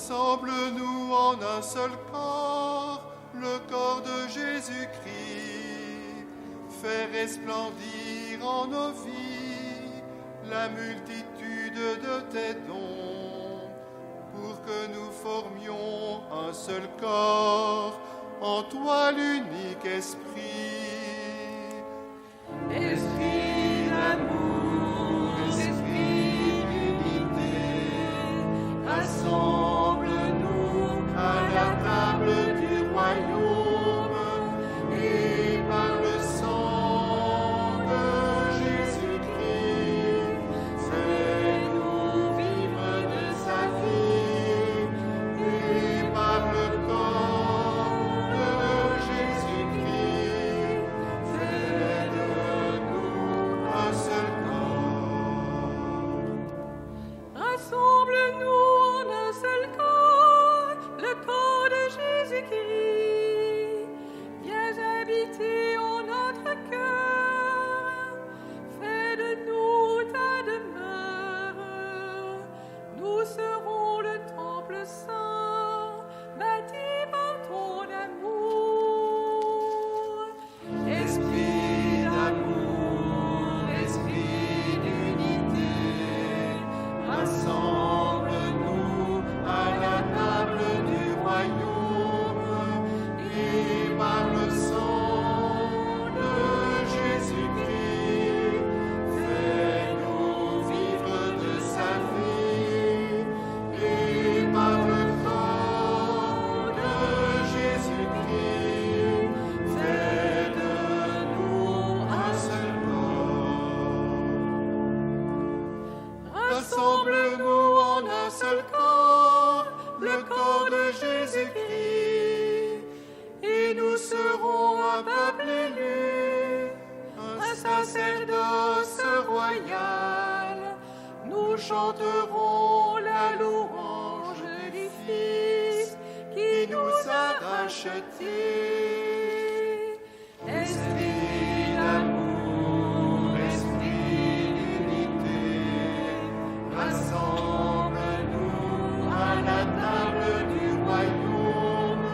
Rassemble-nous en un seul corps, le corps de Jésus-Christ. Fais resplendir en nos vies la multitude de tes dons, pour que nous formions un seul corps, en toi l'unique esprit. Esprit d'amour, esprit d'unité, rassemble-nous à la table du royaume, et par le sang de Jésus-Christ, fais-nous vivre de sa vie, et par le corps de Jésus-Christ, fais de nous un seul corps. Rassemble-nous en un seul corps, le corps de Jésus-Christ. Viens habiter en notre cœur, fais de nous ta demeure. Nous serons le temple saint, bâti par ton amour. Esprit d'amour, esprit d'unité, rassemble-nous à la table du royaume, et par le sang de Jésus-Christ, fais-nous vivre de sa vie, et par le corps de Jésus-Christ, fais de nous un seul corps. Rassemble-nous en un seul corps, le corps de Jésus-Christ, et nous serons un peuple élu, un sacerdoce royal. Nous chanterons la louange du Fils qui nous a rachetés. Esprit d'amour, esprit d'unité, rassemble-nous à la table du royaume,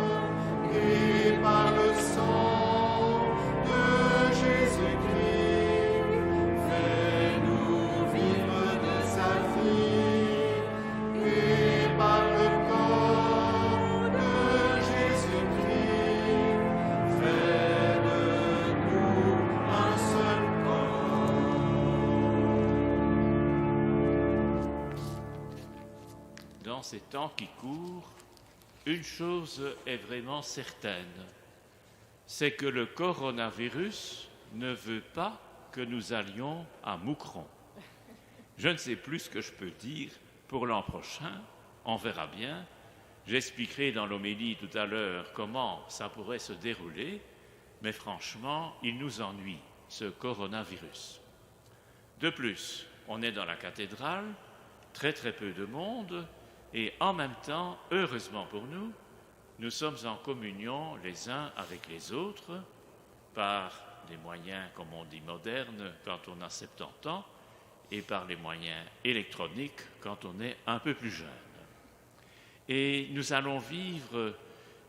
et par le sang de Jésus-Christ, fais-nous vivre de sa vie, et par le corps de Jésus-Christ, fais de nous un seul corps. Dans ces temps qui courent, une chose est vraiment certaine, c'est que le coronavirus ne veut pas que nous allions à Moucron. Je ne sais plus ce que je peux dire pour l'an prochain, on verra bien. J'expliquerai dans l'homélie tout à l'heure comment ça pourrait se dérouler, mais franchement, il nous ennuie, ce coronavirus. De plus, on est dans la cathédrale, très très peu de monde, et en même temps, heureusement pour nous, nous sommes en communion les uns avec les autres par des moyens, comme on dit, modernes quand on a 70 ans et par les moyens électroniques quand on est un peu plus jeune. Et nous allons vivre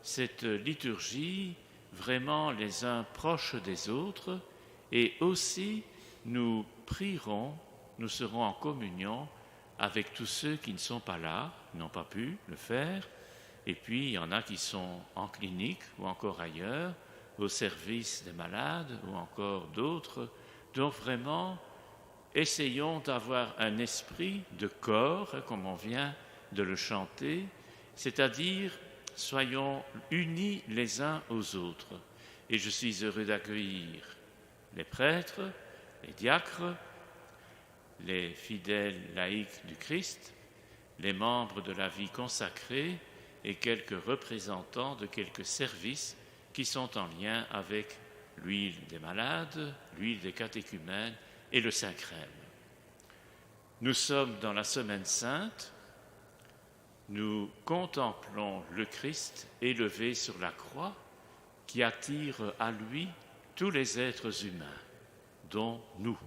cette liturgie vraiment les uns proches des autres et aussi nous prierons, nous serons en communion avec tous ceux qui ne sont pas là, n'ont pas pu le faire, et puis il y en a qui sont en clinique ou encore ailleurs, au service des malades ou encore d'autres. Donc vraiment, essayons d'avoir un esprit de corps, comme on vient de le chanter, c'est-à-dire soyons unis les uns aux autres. Et je suis heureux d'accueillir les prêtres, les diacres, les fidèles laïcs du Christ, les membres de la vie consacrée et quelques représentants de quelques services qui sont en lien avec l'huile des malades, l'huile des catéchumènes et le Saint-Crème. Nous sommes dans la Semaine Sainte, nous contemplons le Christ élevé sur la croix qui attire à lui tous les êtres humains, dont nous.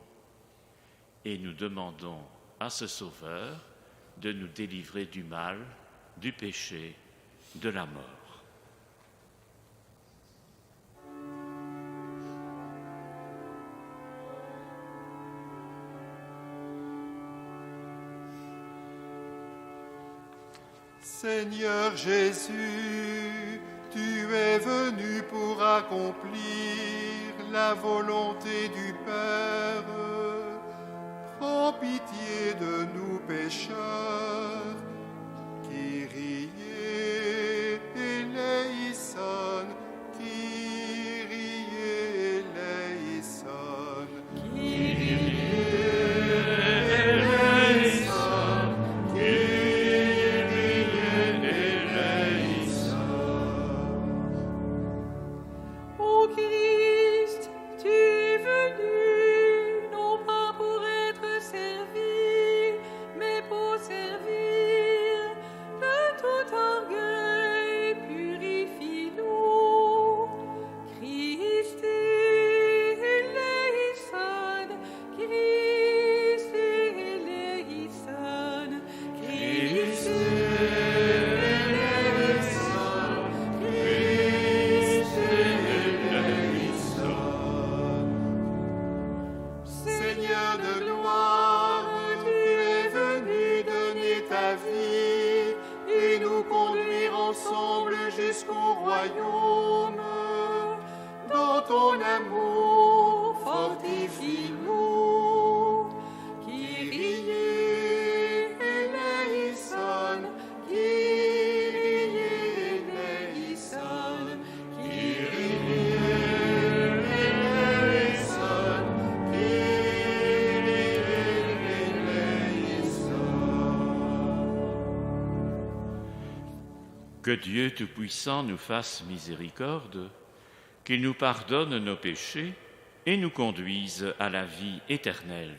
Et nous demandons à ce Sauveur de nous délivrer du mal, du péché, de la mort. Seigneur Jésus, tu es venu pour accomplir la volonté du Père. Prends pitié de nous pécheurs. Kyrie eleison, Kyrie eleison. Kyrie eleison, Kyrie eleison. Ô Christ, tu es venu, non pas pour être servi, mais pour servir. De tout orgueil, purifie-nous. Christ eleison, Christ eleison, Christ eleison, Christ eleison. Seigneur de gloire, tu es venu donner ta vie et nous conduire ensemble jusqu'au royaume. Dans ton amour, fortifie-nous. Kyrie eleison, Kyrie eleison, Kyrie eleison, Kyrie eleison. Que Dieu Tout-Puissant nous fasse miséricorde, qu'il nous pardonne nos péchés et nous conduise à la vie éternelle.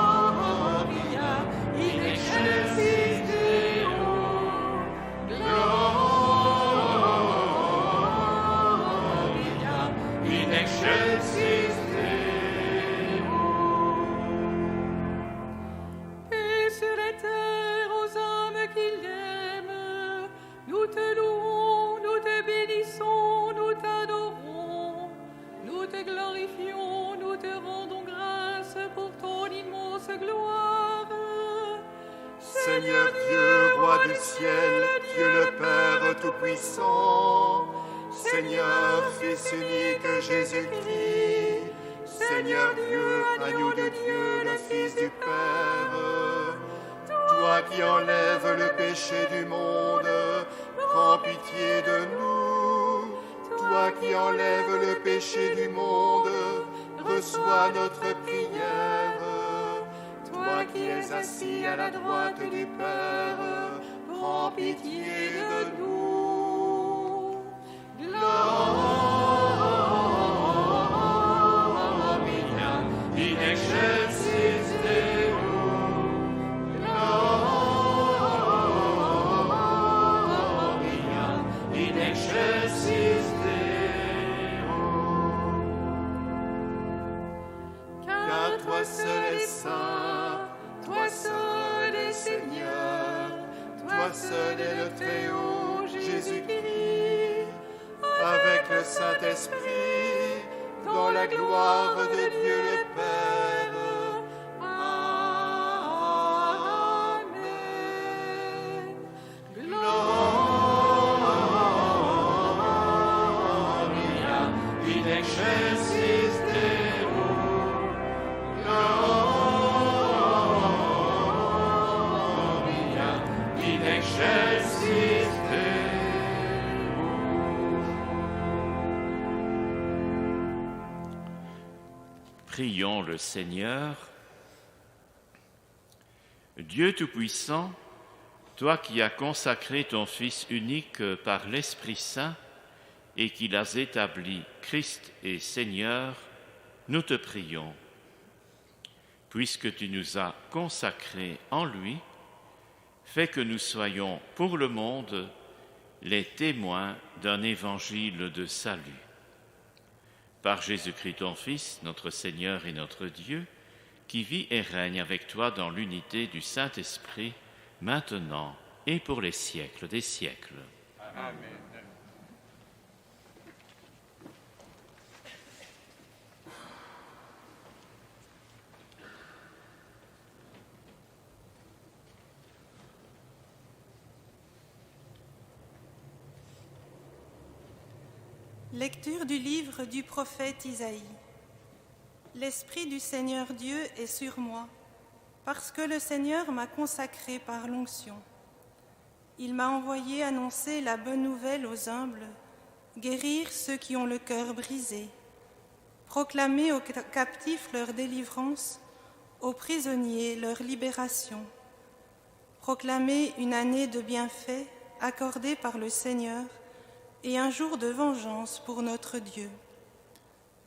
Gloria in excelsis Deo. Gloria In excelsis Paix sur la terre aux hommes qui l'aiment. Nous te louons, nous te bénissons, nous t'adorons. Nous te glorifions, nous te rendons grâce pour ton immense gloire. Seigneur Dieu, roi du ciel, Dieu le Père Tout-Puissant, Seigneur Fils unique Jésus-Christ, Seigneur Dieu, agneau de Dieu, le Fils du Père, toi qui enlèves le péché du monde, prends pitié de nous. Toi qui enlèves le péché du monde, reçois notre prière. Toi qui es assis à la droite du Père, prends pitié de nous. Gloria in excelsis Deo. Gloria In excelsis Car toi seul es saint, toi seul es Seigneur, toi seul est le Très-Haut Jésus-Christ, avec le Saint-Esprit, dans la gloire de Dieu le Père. Amen. Gloria in excelsis Deo. Gloria In excelsis Prions le Seigneur. Dieu Tout-Puissant, toi qui as consacré ton Fils unique par l'Esprit Saint et qu'il a établi Christ et Seigneur, nous te prions. Puisque tu nous as consacrés en lui, fais que nous soyons pour le monde les témoins d'un évangile de salut. Par Jésus-Christ ton Fils, notre Seigneur et notre Dieu, qui vit et règne avec toi dans l'unité du Saint-Esprit, maintenant et pour les siècles des siècles. Amen. Lecture du livre du prophète Isaïe. L'Esprit du Seigneur Dieu est sur moi, parce que le Seigneur m'a consacré par l'onction. Il m'a envoyé annoncer la bonne nouvelle aux humbles, guérir ceux qui ont le cœur brisé, proclamer aux captifs leur délivrance, aux prisonniers leur libération, proclamer une année de bienfaits accordée par le Seigneur, et un jour de vengeance pour notre Dieu.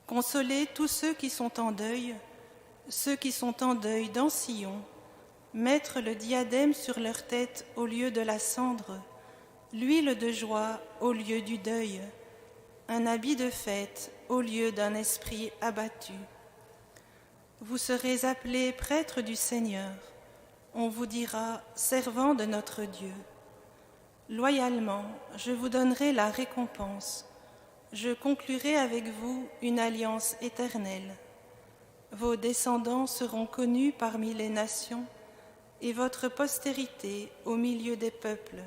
Consoler tous ceux qui sont en deuil dans Sion, mettre le diadème sur leur tête au lieu de la cendre, l'huile de joie au lieu du deuil, un habit de fête au lieu d'un esprit abattu. Vous serez appelés prêtres du Seigneur, on vous dira servants de notre Dieu. Loyalement, je vous donnerai la récompense. Je conclurai avec vous une alliance éternelle. Vos descendants seront connus parmi les nations et votre postérité au milieu des peuples.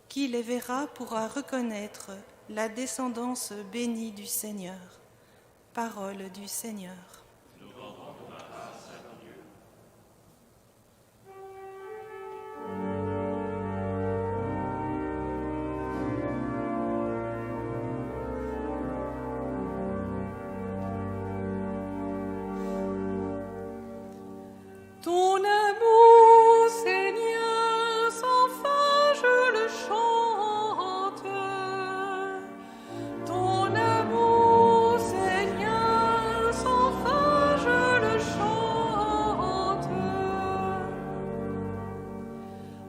Qui les verra pourra reconnaître la descendance bénie du Seigneur. Parole du Seigneur. Ton amour, Seigneur, sans fin je le chante. Ton amour, Seigneur, sans fin je le chante.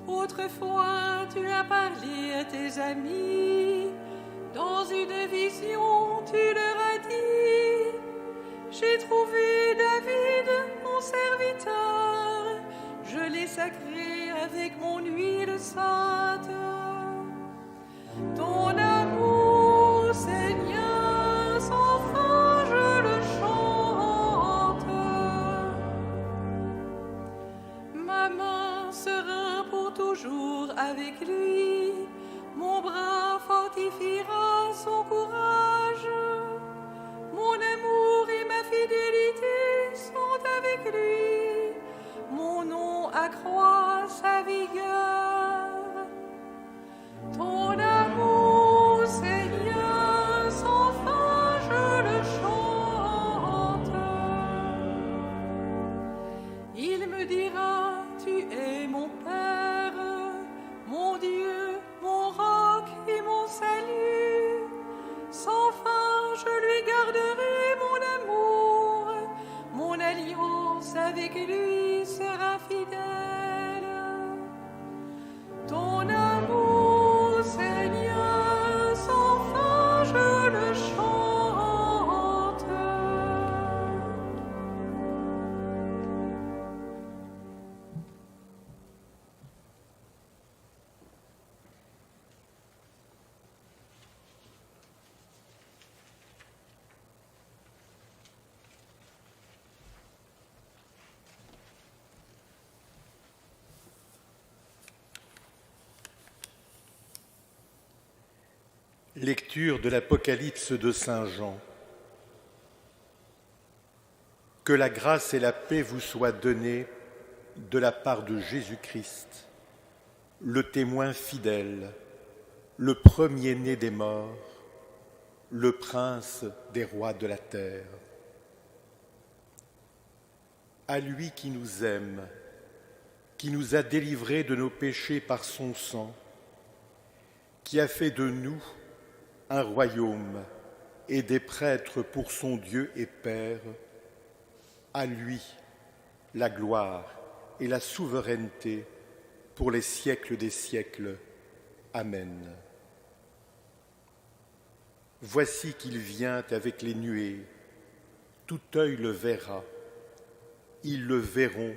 Autrefois, tu as parlé à tes amis. Dans une vision, tu leur as dit: j'ai trouvé David, mon serviteur, je l'ai sacré avec mon huile sainte. Ton amour, Seigneur, sans fin je le chante. Ma main sera pour toujours avec lui, mon bras fortifiera son courage. Mon amour et ma fidélité sont avec lui. Mon nom accroît sa vigueur. Ton amour, Seigneur, sans fin je le chante. Il me dira: tu es mon Père, mon Dieu, mon roc et mon salut. Sans fin je lui garderai mon amour, mon alliance avec lui sera fidèle. Ton amour, Seigneur, sans fin je le chante. Lecture de l'Apocalypse de Saint Jean. Que la grâce et la paix vous soient données de la part de Jésus-Christ, le témoin fidèle, le premier-né des morts, le prince des rois de la terre. À lui qui nous aime, qui nous a délivrés de nos péchés par son sang, qui a fait de nous un royaume et des prêtres pour son Dieu et Père. À lui la gloire et la souveraineté pour les siècles des siècles. Amen. Voici qu'il vient avec les nuées, tout œil le verra, ils le verront,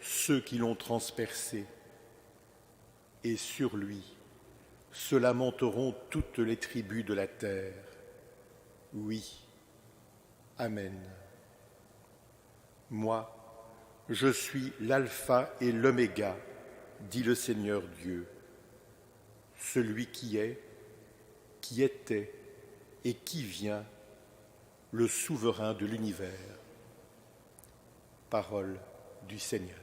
ceux qui l'ont transpercé, et sur lui se lamenteront toutes les tribus de la terre. Oui, Amen. Moi, je suis l'alpha et l'oméga, dit le Seigneur Dieu, celui qui est, qui était et qui vient, le souverain de l'univers. Parole du Seigneur.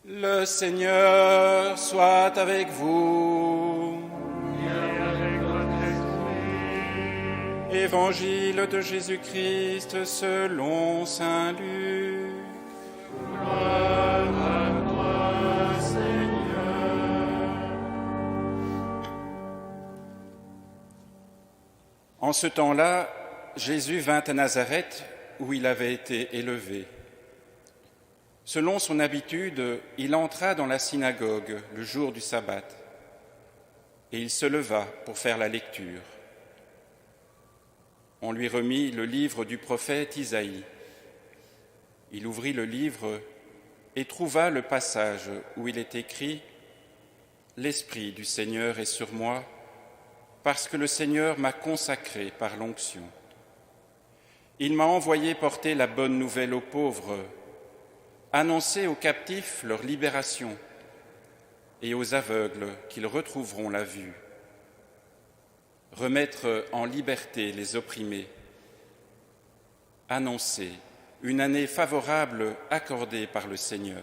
Le Seigneur soit avec vous. Et avec votre esprit. Évangile de Jésus-Christ selon saint Luc. Gloire à toi, Seigneur. En ce temps-là, Jésus vint à Nazareth, où il avait été élevé. Selon son habitude, il entra dans la synagogue le jour du sabbat, et il se leva pour faire la lecture. On lui remit le livre du prophète Isaïe. Il ouvrit le livre et trouva le passage où il est écrit « L'Esprit du Seigneur est sur moi, parce que le Seigneur m'a consacré par l'onction. Il m'a envoyé porter la bonne nouvelle aux pauvres, annoncer aux captifs leur libération et aux aveugles qu'ils retrouveront la vue, remettre en liberté les opprimés, annoncer une année favorable accordée par le Seigneur. »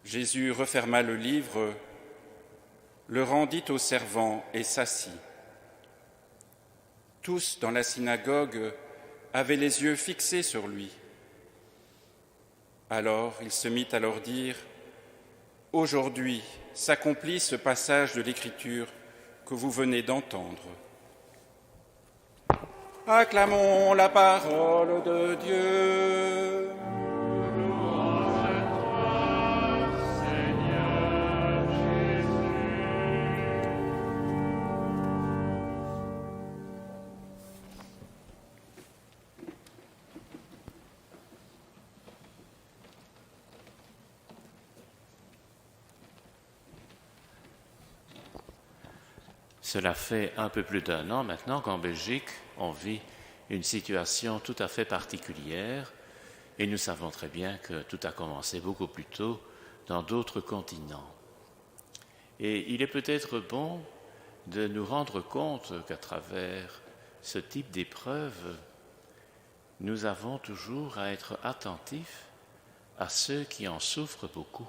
Jésus referma le livre, le rendit au servant et s'assit. Tous dans la synagogue avaient les yeux fixés sur lui. Alors il se mit à leur dire : « Aujourd'hui s'accomplit ce passage de l'Écriture que vous venez d'entendre. » Acclamons la parole de Dieu. Cela fait un peu plus d'un an maintenant qu'en Belgique, on vit une situation tout à fait particulière et nous savons très bien que tout a commencé beaucoup plus tôt dans d'autres continents. Et il est peut-être bon de nous rendre compte qu'à travers ce type d'épreuve, nous avons toujours à être attentifs à ceux qui en souffrent beaucoup.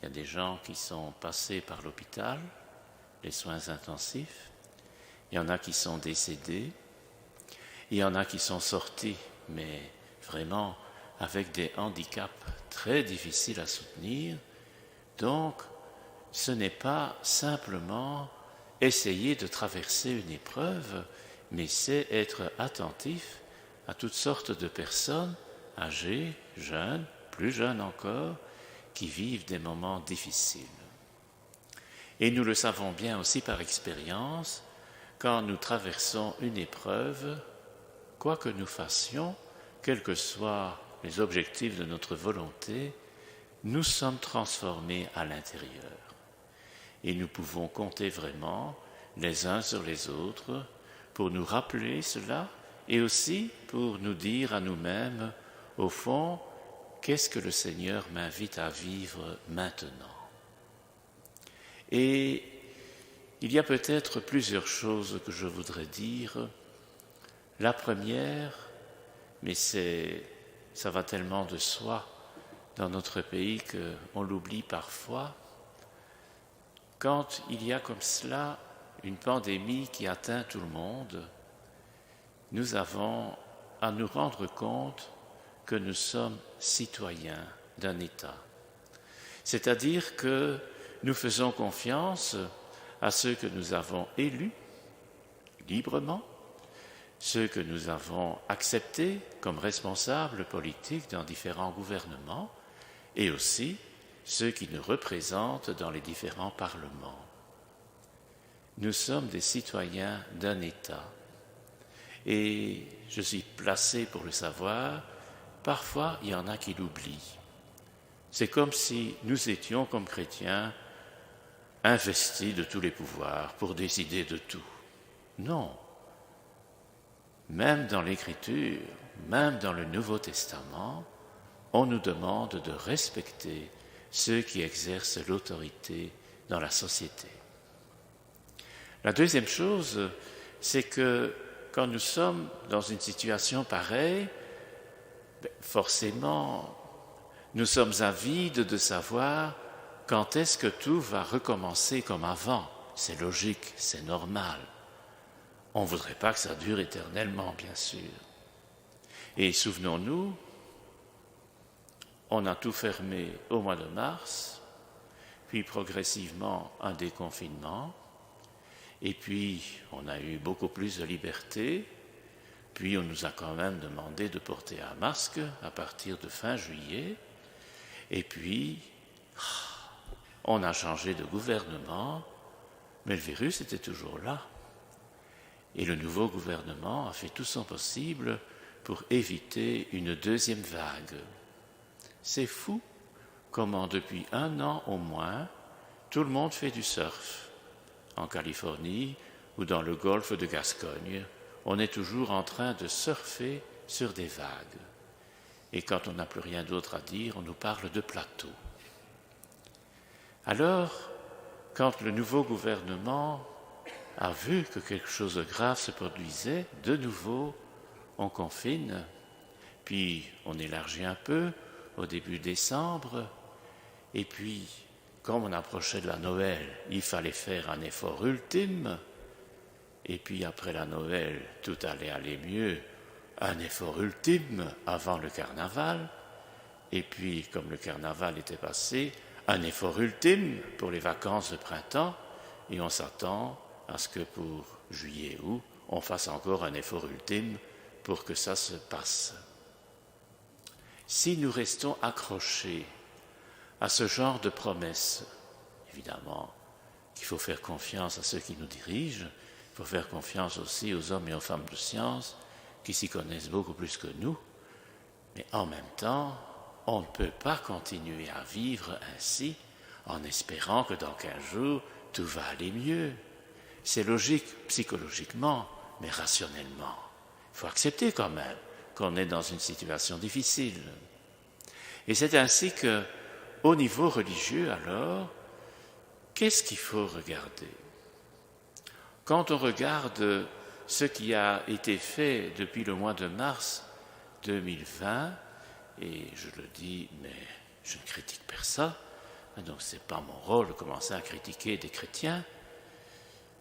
Il y a des gens qui sont passés par l'hôpital, les soins intensifs, il y en a qui sont décédés, il y en a qui sont sortis, mais vraiment avec des handicaps très difficiles à soutenir. Donc, ce n'est pas simplement essayer de traverser une épreuve, mais c'est être attentif à toutes sortes de personnes, âgées, jeunes, plus jeunes encore, qui vivent des moments difficiles. Et nous le savons bien aussi par expérience, quand nous traversons une épreuve, quoi que nous fassions, quels que soient les objectifs de notre volonté, nous sommes transformés à l'intérieur. Et nous pouvons compter vraiment les uns sur les autres pour nous rappeler cela et aussi pour nous dire à nous-mêmes, au fond, qu'est-ce que le Seigneur m'invite à vivre maintenant ? Et il y a peut-être plusieurs choses que je voudrais dire. La première, mais ça va tellement de soi dans notre pays qu'on l'oublie parfois, quand il y a comme cela une pandémie qui atteint tout le monde, nous avons à nous rendre compte que nous sommes citoyens d'un État. C'est-à-dire que nous faisons confiance à ceux que nous avons élus librement, ceux que nous avons acceptés comme responsables politiques dans différents gouvernements et aussi ceux qui nous représentent dans les différents parlements. Nous sommes des citoyens d'un État et je suis placé pour le savoir, parfois il y en a qui l'oublient. C'est comme si nous étions comme chrétiens investis de tous les pouvoirs pour décider de tout. Non. Même dans l'Écriture, même dans le Nouveau Testament, on nous demande de respecter ceux qui exercent l'autorité dans la société. La deuxième chose, c'est que quand nous sommes dans une situation pareille, forcément, nous sommes avides de savoir quand est-ce que tout va recommencer comme avant. C'est logique, c'est normal. On ne voudrait pas que ça dure éternellement, bien sûr. Et souvenons-nous, on a tout fermé au mois de mars, puis progressivement un déconfinement, et puis on a eu beaucoup plus de liberté, puis on nous a quand même demandé de porter un masque à partir de fin juillet, et puis on a changé de gouvernement, mais le virus était toujours là. Et le nouveau gouvernement a fait tout son possible pour éviter une deuxième vague. C'est fou comment depuis 1 an au moins, tout le monde fait du surf. En Californie ou dans le golfe de Gascogne, on est toujours en train de surfer sur des vagues. Et quand on n'a plus rien d'autre à dire, on nous parle de plateau. Alors, quand le nouveau gouvernement a vu que quelque chose de grave se produisait, de nouveau, on confine, puis on élargit un peu au début décembre, et puis, comme on approchait de la Noël, il fallait faire un effort ultime, Et puis après la Noël, tout allait aller mieux. Un effort ultime avant le carnaval. Et puis, comme le carnaval était passé, un effort ultime pour les vacances de printemps. Et on s'attend à ce que pour juillet-août, on fasse encore un effort ultime pour que ça se passe. Si nous restons accrochés à ce genre de promesses, évidemment qu'il faut faire confiance à ceux qui nous dirigent, il faut faire confiance aussi aux hommes et aux femmes de science qui s'y connaissent beaucoup plus que nous, mais en même temps, on ne peut pas continuer à vivre ainsi en espérant que dans 15 jours, tout va aller mieux. C'est logique psychologiquement, mais rationnellement. Il faut accepter quand même qu'on est dans une situation difficile. Et c'est ainsi que, au niveau religieux, alors, qu'est-ce qu'il faut regarder? Quand on regarde ce qui a été fait depuis le mois de mars 2020, et je le dis, mais je ne critique personne, donc ce n'est pas mon rôle de commencer à critiquer des chrétiens,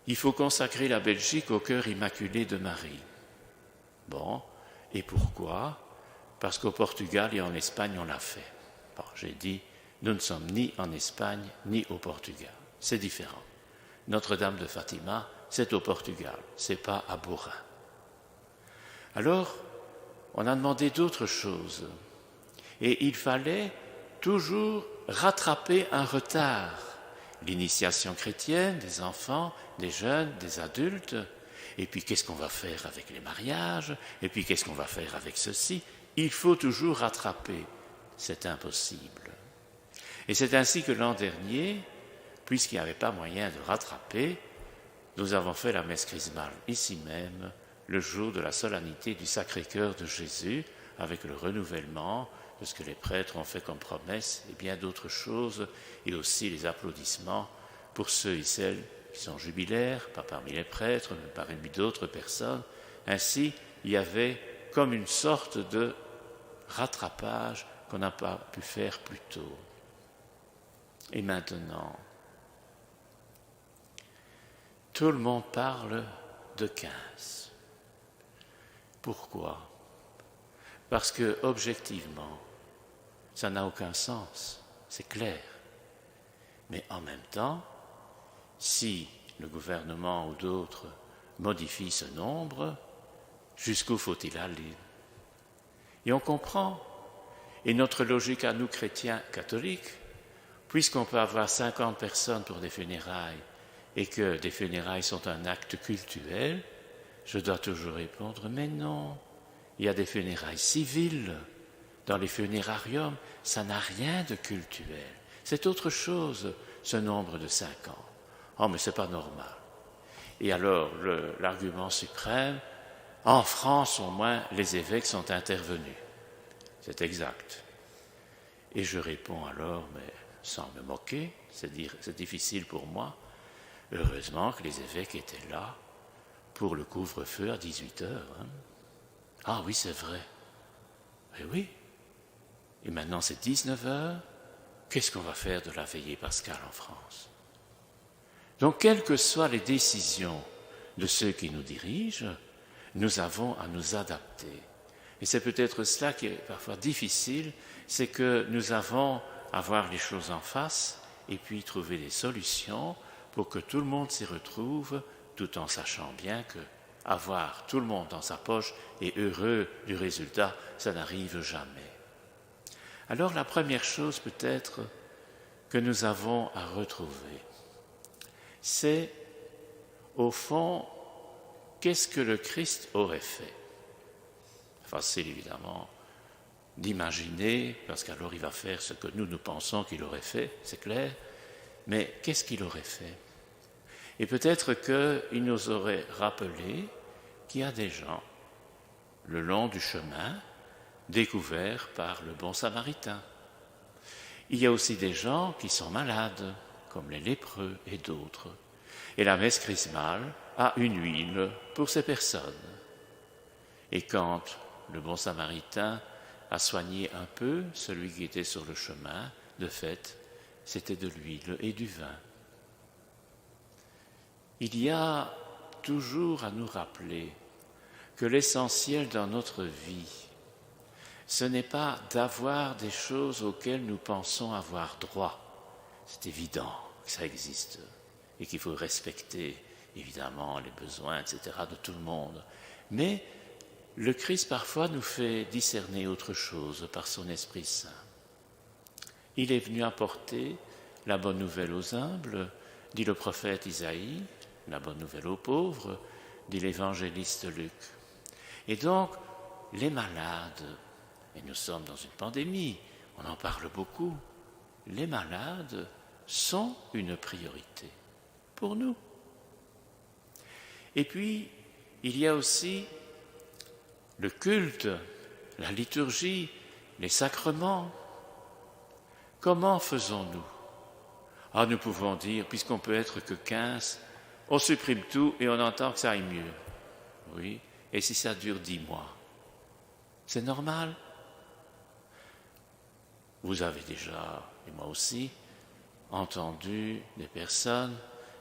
il faut consacrer la Belgique au cœur immaculé de Marie. Bon, et pourquoi? Parce qu'au Portugal et en Espagne, on l'a fait. Bon, j'ai dit, nous ne sommes ni en Espagne, ni au Portugal. C'est différent. Notre-Dame de Fatima, c'est au Portugal, c'est pas à Bourrin. Alors, on a demandé d'autres choses. Et il fallait toujours rattraper un retard. L'initiation chrétienne des enfants, des jeunes, des adultes. Et puis, qu'est-ce qu'on va faire avec les mariages? Et puis, qu'est-ce qu'on va faire avec ceci? Il faut toujours rattraper. C'est impossible. Et c'est ainsi que l'an dernier, puisqu'il n'y avait pas moyen de rattraper, nous avons fait la messe chrismale ici même, le jour de la solennité du Sacré-Cœur de Jésus, avec le renouvellement de ce que les prêtres ont fait comme promesse et bien d'autres choses, et aussi les applaudissements pour ceux et celles qui sont jubilaires, pas parmi les prêtres, mais parmi d'autres personnes. Ainsi, il y avait comme une sorte de rattrapage qu'on n'a pas pu faire plus tôt. Et maintenant, tout le monde parle de 15. Pourquoi? Parce que, objectivement, ça n'a aucun sens, c'est clair. Mais en même temps, si le gouvernement ou d'autres modifient ce nombre, jusqu'où faut-il aller? Et on comprend. Et notre logique à nous, chrétiens catholiques, puisqu'on peut avoir 50 personnes pour des funérailles et que des funérailles sont un acte cultuel, je dois toujours répondre, mais non, il y a des funérailles civiles. Dans les funérariums, ça n'a rien de cultuel. C'est autre chose, ce nombre de 50. Oh, mais c'est pas normal. Et alors, l'argument suprême, en France, au moins, les évêques sont intervenus. C'est exact. Et je réponds alors, mais sans me moquer, c'est difficile pour moi, heureusement que les évêques étaient là pour le couvre-feu à 18h. Hein. Ah oui, c'est vrai. Et oui. Et maintenant, c'est 19h. Qu'est-ce qu'on va faire de la veillée pascale en France? Donc, quelles que soient les décisions de ceux qui nous dirigent, nous avons à nous adapter. Et c'est peut-être cela qui est parfois difficile, c'est que nous avons à voir les choses en face et puis trouver des solutions pour que tout le monde s'y retrouve, tout en sachant bien que avoir tout le monde dans sa poche et heureux du résultat, ça n'arrive jamais. Alors la première chose peut-être que nous avons à retrouver, c'est au fond, qu'est-ce que le Christ aurait fait? Facile évidemment d'imaginer, parce qu'alors il va faire ce que nous pensons qu'il aurait fait, c'est clair, mais qu'est-ce qu'il aurait fait? Et peut-être qu'il nous aurait rappelé qu'il y a des gens, le long du chemin, découverts par le bon samaritain. Il y a aussi des gens qui sont malades, comme les lépreux et d'autres. Et la messe chrismale a une huile pour ces personnes. Et quand le bon samaritain a soigné un peu celui qui était sur le chemin, de fait, c'était de l'huile et du vin. Il y a toujours à nous rappeler que l'essentiel dans notre vie, ce n'est pas d'avoir des choses auxquelles nous pensons avoir droit. C'est évident que ça existe et qu'il faut respecter évidemment les besoins, etc. de tout le monde. Mais le Christ parfois nous fait discerner autre chose par son Esprit Saint. Il est venu apporter la bonne nouvelle aux humbles, dit le prophète Isaïe, la bonne nouvelle aux pauvres, dit l'évangéliste Luc. Et donc, les malades, et nous sommes dans une pandémie, on en parle beaucoup, les malades sont une priorité pour nous. Et puis, il y a aussi le culte, la liturgie, les sacrements. Comment faisons-nous ? Nous pouvons dire, puisqu'on peut être que 15, on supprime tout et on entend que ça aille mieux. Oui, et si ça dure 10 mois, c'est normal. Vous avez déjà, et moi aussi, entendu des personnes,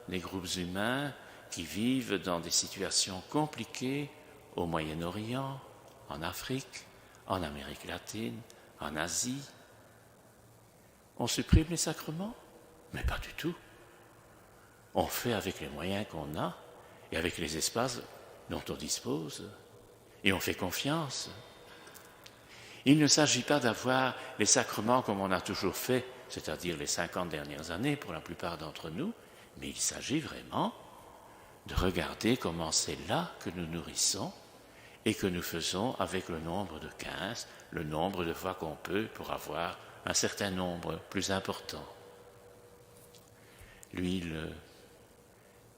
des groupes humains qui vivent dans des situations compliquées au Moyen-Orient, en Afrique, en Amérique latine, en Asie. On supprime les sacrements ? Mais pas du tout. On fait avec les moyens qu'on a et avec les espaces dont on dispose. Et on fait confiance. Il ne s'agit pas d'avoir les sacrements comme on a toujours fait, c'est-à-dire les 50 dernières années pour la plupart d'entre nous, mais il s'agit vraiment de regarder comment c'est là que nous nourrissons et que nous faisons avec le nombre de 15, le nombre de fois qu'on peut pour avoir un certain nombre plus important. L'huile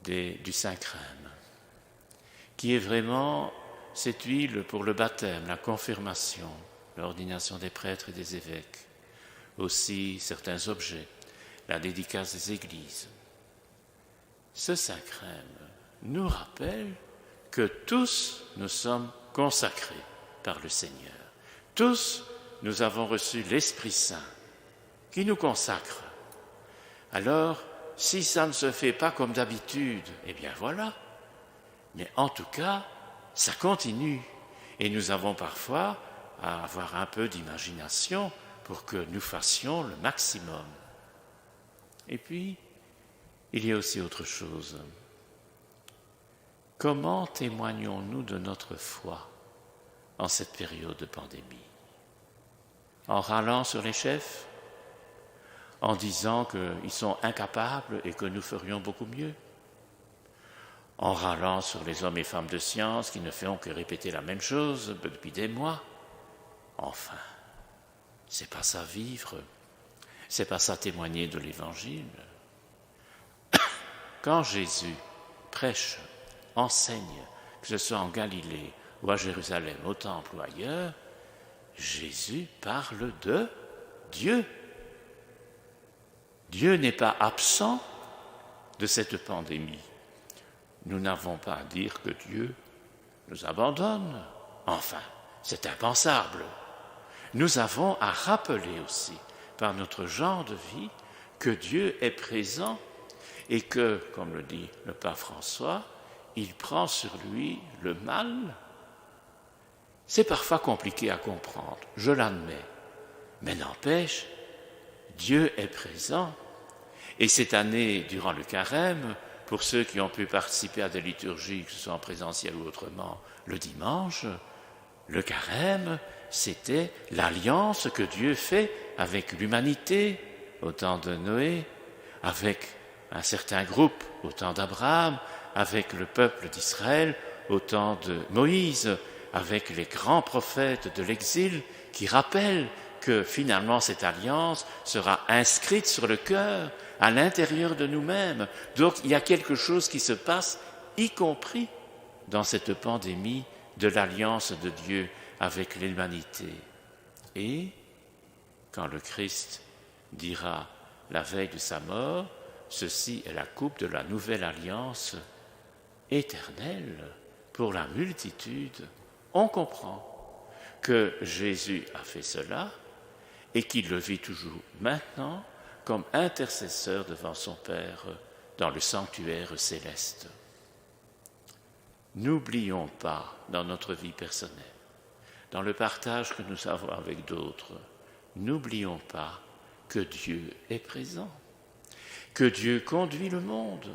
du Saint-Crème, qui est vraiment cette huile pour le baptême, la confirmation, l'ordination des prêtres et des évêques, aussi certains objets, la dédicace des églises. Ce Saint-Crème nous rappelle que tous nous sommes consacrés par le Seigneur. Tous nous avons reçu l'Esprit Saint qui nous consacre. Alors, si ça ne se fait pas comme d'habitude, eh bien voilà. Mais en tout cas, ça continue. Et nous avons parfois à avoir un peu d'imagination pour que nous fassions le maximum. Et puis, il y a aussi autre chose. Comment témoignons-nous de notre foi en cette période de pandémie ? En râlant sur les chefs ? En disant qu'ils sont incapables et que nous ferions beaucoup mieux, en râlant sur les hommes et femmes de science qui ne font que répéter la même chose depuis des mois. Enfin, c'est pas ça vivre, c'est pas ça témoigner de l'Évangile. Quand Jésus prêche, enseigne, que ce soit en Galilée ou à Jérusalem, au temple ou ailleurs, Jésus parle de Dieu. Dieu n'est pas absent de cette pandémie. Nous n'avons pas à dire que Dieu nous abandonne. Enfin, c'est impensable. Nous avons à rappeler aussi, par notre genre de vie, que Dieu est présent et que, comme le dit le pape François, il prend sur lui le mal. C'est parfois compliqué à comprendre, je l'admets, mais n'empêche, Dieu est présent. Et cette année, durant le carême, pour ceux qui ont pu participer à des liturgies, que ce soit en présentiel ou autrement, le dimanche, le carême, c'était l'alliance que Dieu fait avec l'humanité au temps de Noé, avec un certain groupe au temps d'Abraham, avec le peuple d'Israël au temps de Moïse, avec les grands prophètes de l'exil qui rappellent que finalement cette alliance sera inscrite sur le cœur, à l'intérieur de nous-mêmes. Donc il y a quelque chose qui se passe, y compris dans cette pandémie de l'alliance de Dieu avec l'humanité. Et quand le Christ dira la veille de sa mort, ceci est la coupe de la nouvelle alliance éternelle pour la multitude, on comprend que Jésus a fait cela et qu'il le vit toujours maintenant comme intercesseur devant son Père dans le sanctuaire céleste. n'oublions pas dans notre vie personnelle, dans le partage que nous avons avec d'autres, n'oublions pas que Dieu est présent, que Dieu conduit le monde,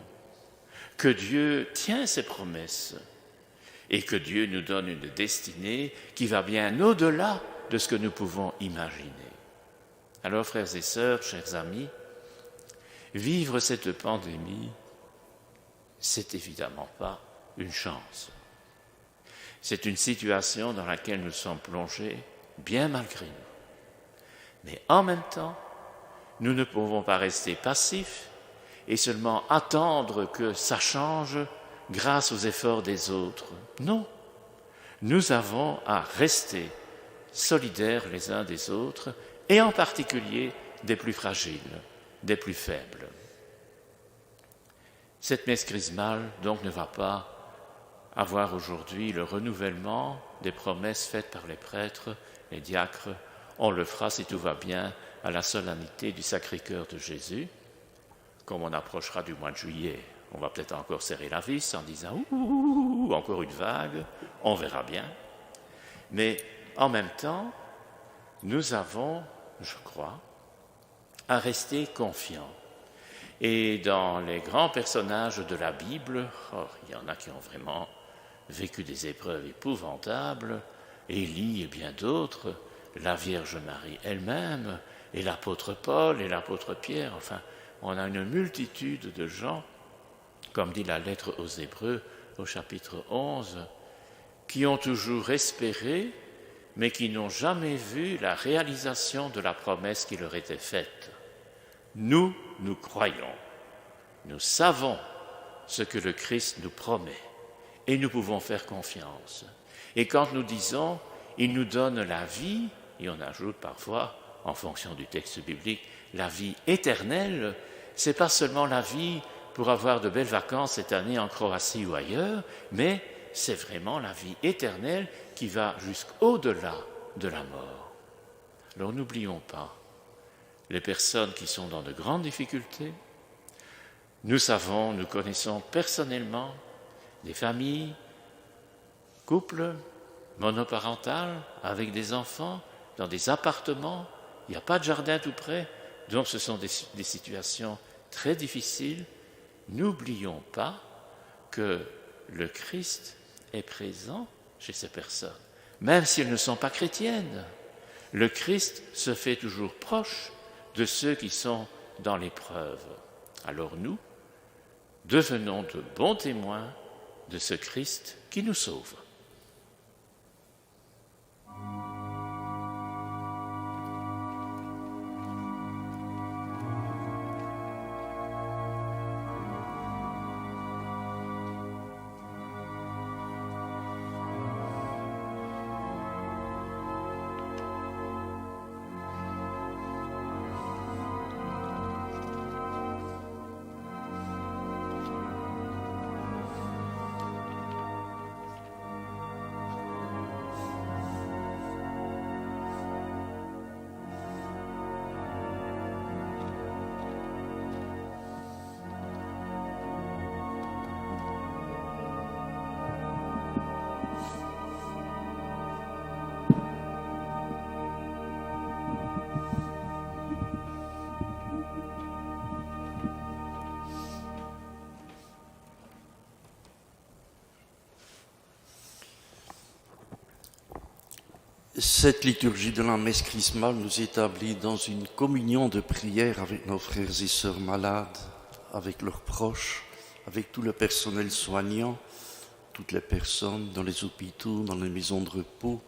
que Dieu tient ses promesses et que Dieu nous donne une destinée qui va bien au-delà de ce que nous pouvons imaginer. Alors, frères et sœurs, chers amis, vivre cette pandémie, c'est évidemment pas une chance. C'est une situation dans laquelle nous sommes plongés, bien malgré nous. Mais en même temps, nous ne pouvons pas rester passifs et seulement attendre que ça change grâce aux efforts des autres. Non, nous avons à rester solidaires les uns des autres et en particulier des plus fragiles, des plus faibles. Cette messe chrismale, donc, ne va pas avoir aujourd'hui le renouvellement des promesses faites par les prêtres, les diacres. On le fera, si tout va bien, à la solennité du Sacré-Cœur de Jésus. Comme on approchera du mois de juillet, on va peut-être encore serrer la vis en disant « Ouh, encore une vague », on verra bien. Mais en même temps, nous avons, je crois, à rester confiants. Et dans les grands personnages de la Bible, il y en a qui ont vraiment vécu des épreuves épouvantables, Élie et bien d'autres, la Vierge Marie elle-même, et l'apôtre Paul et l'apôtre Pierre, enfin, on a une multitude de gens, comme dit la lettre aux Hébreux au chapitre 11, qui ont toujours espéré, mais qui n'ont jamais vu la réalisation de la promesse qui leur était faite. Nous croyons, nous savons ce que le Christ nous promet et nous pouvons faire confiance. Et quand nous disons « il nous donne la vie », et on ajoute parfois, en fonction du texte biblique, la vie éternelle, c'est pas seulement la vie pour avoir de belles vacances cette année en Croatie ou ailleurs, mais c'est vraiment la vie éternelle qui va jusqu'au-delà de la mort. Alors n'oublions pas les personnes qui sont dans de grandes difficultés. Nous savons, nous connaissons personnellement des familles, couples, monoparentales, avec des enfants, dans des appartements, il n'y a pas de jardin tout près, donc ce sont des situations très difficiles. N'oublions pas que le Christ est présent chez ces personnes, même si elles ne sont pas chrétiennes. Le Christ se fait toujours proche de ceux qui sont dans l'épreuve. Alors nous, devenons de bons témoins de ce Christ qui nous sauve. Cette liturgie de la messe chrismale nous établit dans une communion de prière avec nos frères et sœurs malades, avec leurs proches, avec tout le personnel soignant, toutes les personnes dans les hôpitaux, dans les maisons de repos,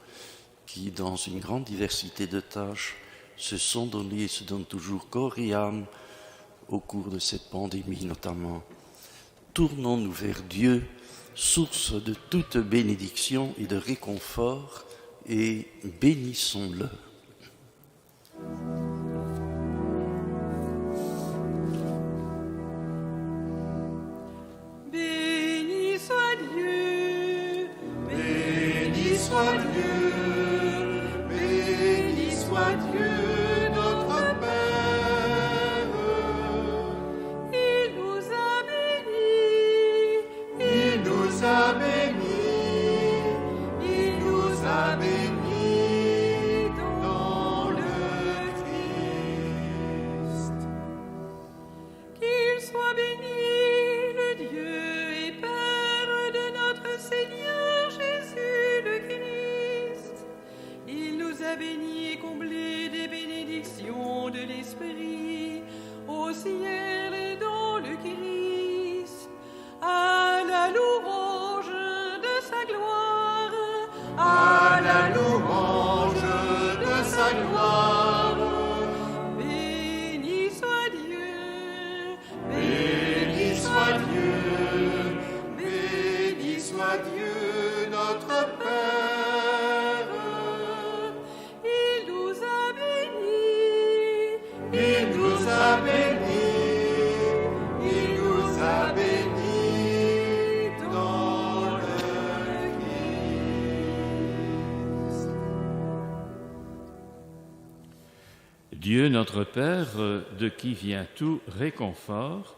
qui, dans une grande diversité de tâches, se sont donnés et se donnent toujours corps et âme au cours de cette pandémie notamment. Tournons-nous vers Dieu, source de toute bénédiction et de réconfort, et bénissons-le. Béni soit Dieu, Béni soit Dieu, béni soit Dieu, notre Père. il nous a bénis, Il nous a bénis. Dieu notre Père, de qui vient tout réconfort,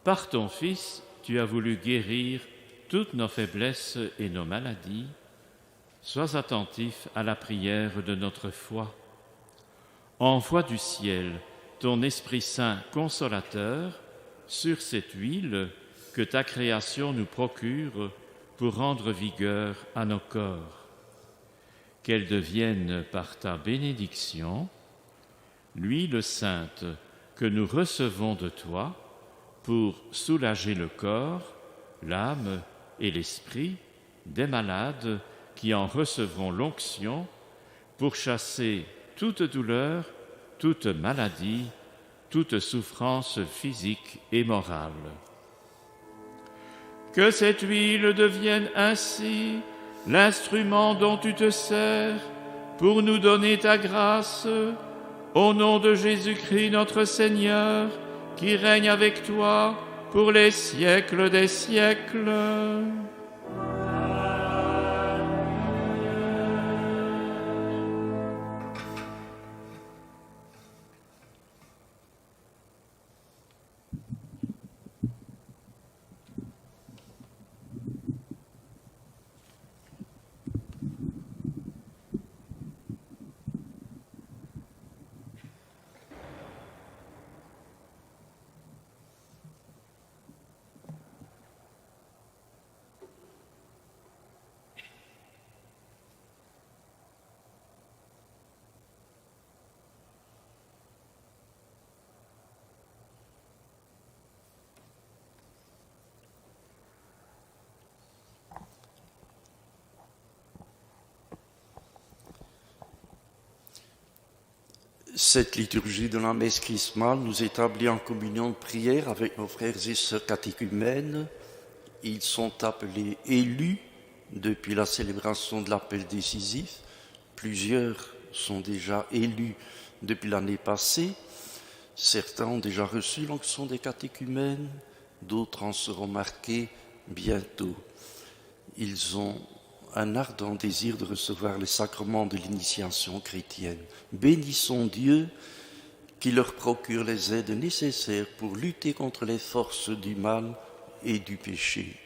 par ton Fils, tu as voulu guérir toutes nos faiblesses et nos maladies. Sois attentif à la prière de notre foi. Envoie du ciel ton Esprit Saint consolateur sur cette huile que ta création nous procure pour rendre vigueur à nos corps. Qu'elle devienne par ta bénédiction l'huile sainte que nous recevons de toi pour soulager le corps, l'âme et l'esprit des malades qui en recevront l'onction, pour chasser toute douleur, toute maladie, toute souffrance physique et morale. Que cette huile devienne ainsi l'instrument dont tu te sers pour nous donner ta grâce, au nom de Jésus-Christ notre Seigneur, qui règne avec toi pour les siècles des siècles. Cette liturgie de la messe chrismale nous établit en communion de prière avec nos frères et sœurs catéchumènes. Ils sont appelés élus depuis la célébration de l'appel décisif. Plusieurs sont déjà élus depuis l'année passée. Certains ont déjà reçu l'onction des catéchumènes, d'autres en seront marqués bientôt. Ils ont un ardent désir de recevoir les sacrements de l'initiation chrétienne. Bénissons Dieu qui leur procure les aides nécessaires pour lutter contre les forces du mal et du péché.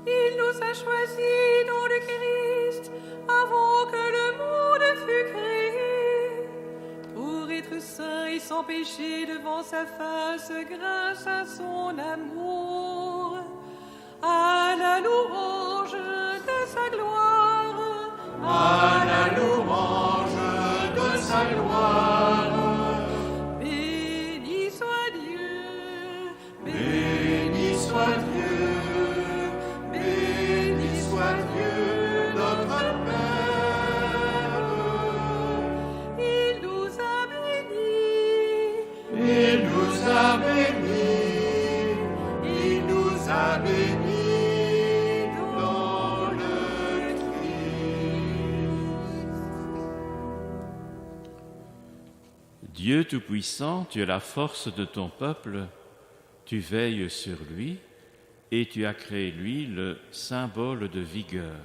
Il nous a choisis dans le Christ avant que le monde fût créé, pour être saints et sans péché devant sa face grâce à son amour. À la louange de sa gloire, à la louange de sa gloire. Béni soit Dieu, Béni soit Dieu, béni soit Dieu, notre Père. il nous a bénis, Il nous a bénis, il nous a bénis. Dieu Tout-Puissant, tu es la force de ton peuple, tu veilles sur lui et tu as créé lui le symbole de vigueur.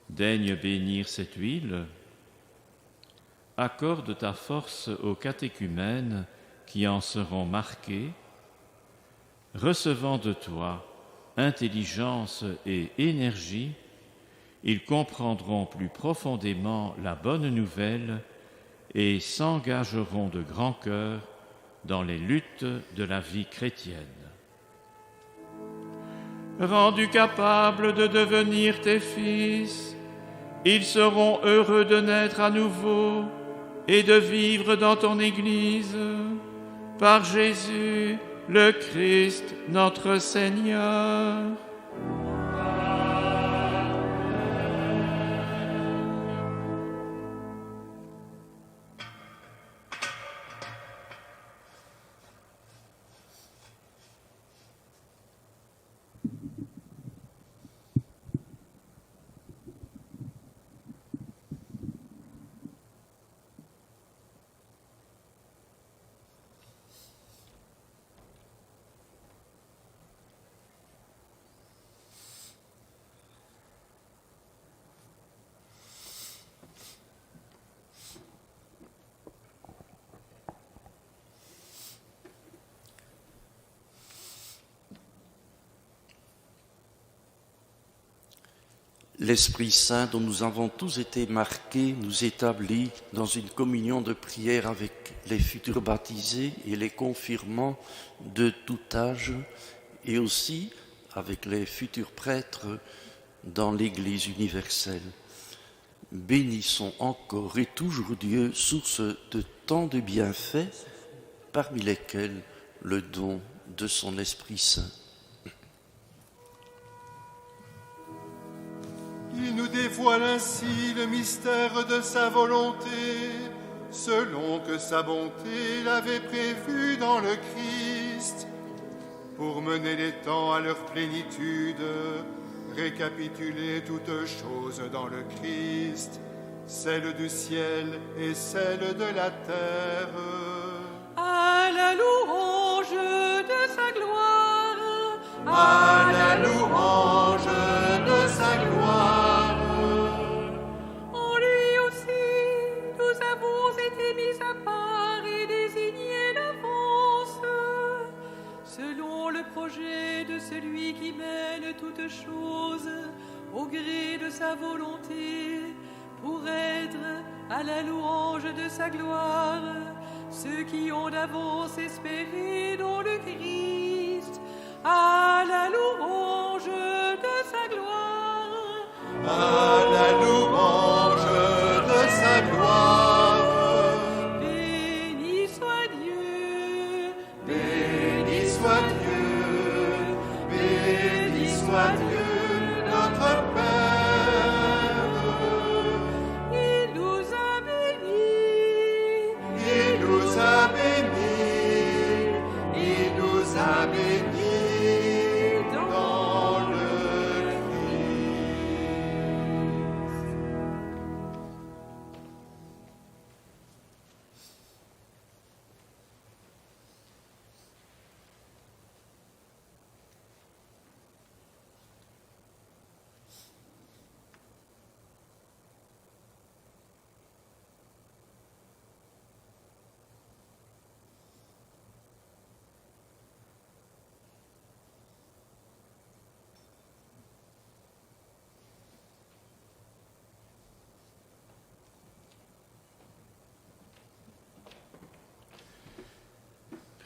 Daigne bénir cette huile, accorde ta force aux catéchumènes qui en seront marqués, recevant de toi intelligence et énergie, ils comprendront plus profondément la bonne nouvelle et s'engageront de grand cœur dans les luttes de la vie chrétienne. Rendus capables de devenir tes fils, ils seront heureux de naître à nouveau et de vivre dans ton Église, par Jésus, le Christ, notre Seigneur. l'Esprit Saint dont nous avons tous été marqués nous établit dans une communion de prière avec les futurs baptisés et les confirmants de tout âge, et aussi avec les futurs prêtres dans l'Église universelle. Bénissons encore et toujours Dieu, source de tant de bienfaits, parmi lesquels le don de son Esprit Saint. Il nous dévoile ainsi le mystère de sa volonté, selon que sa bonté l'avait prévu dans le Christ, pour mener les temps à leur plénitude, récapituler toutes choses dans le Christ, celle du ciel et celle de la terre. À la louange de sa gloire, À la louange de sa gloire. en lui aussi nous avons été mis à part et désignés d'avance, selon le projet de celui qui mène toutes choses au gré de sa volonté, pour être à la louange de sa gloire, ceux qui ont d'avance espéré dans le Christ, à la louange de sa gloire. À la louange de sa gloire. Béni soit Dieu, Béni soit Dieu, béni soit Dieu, notre Père. il nous a bénis, Il nous a bénis, il nous a bénis dans le Christ.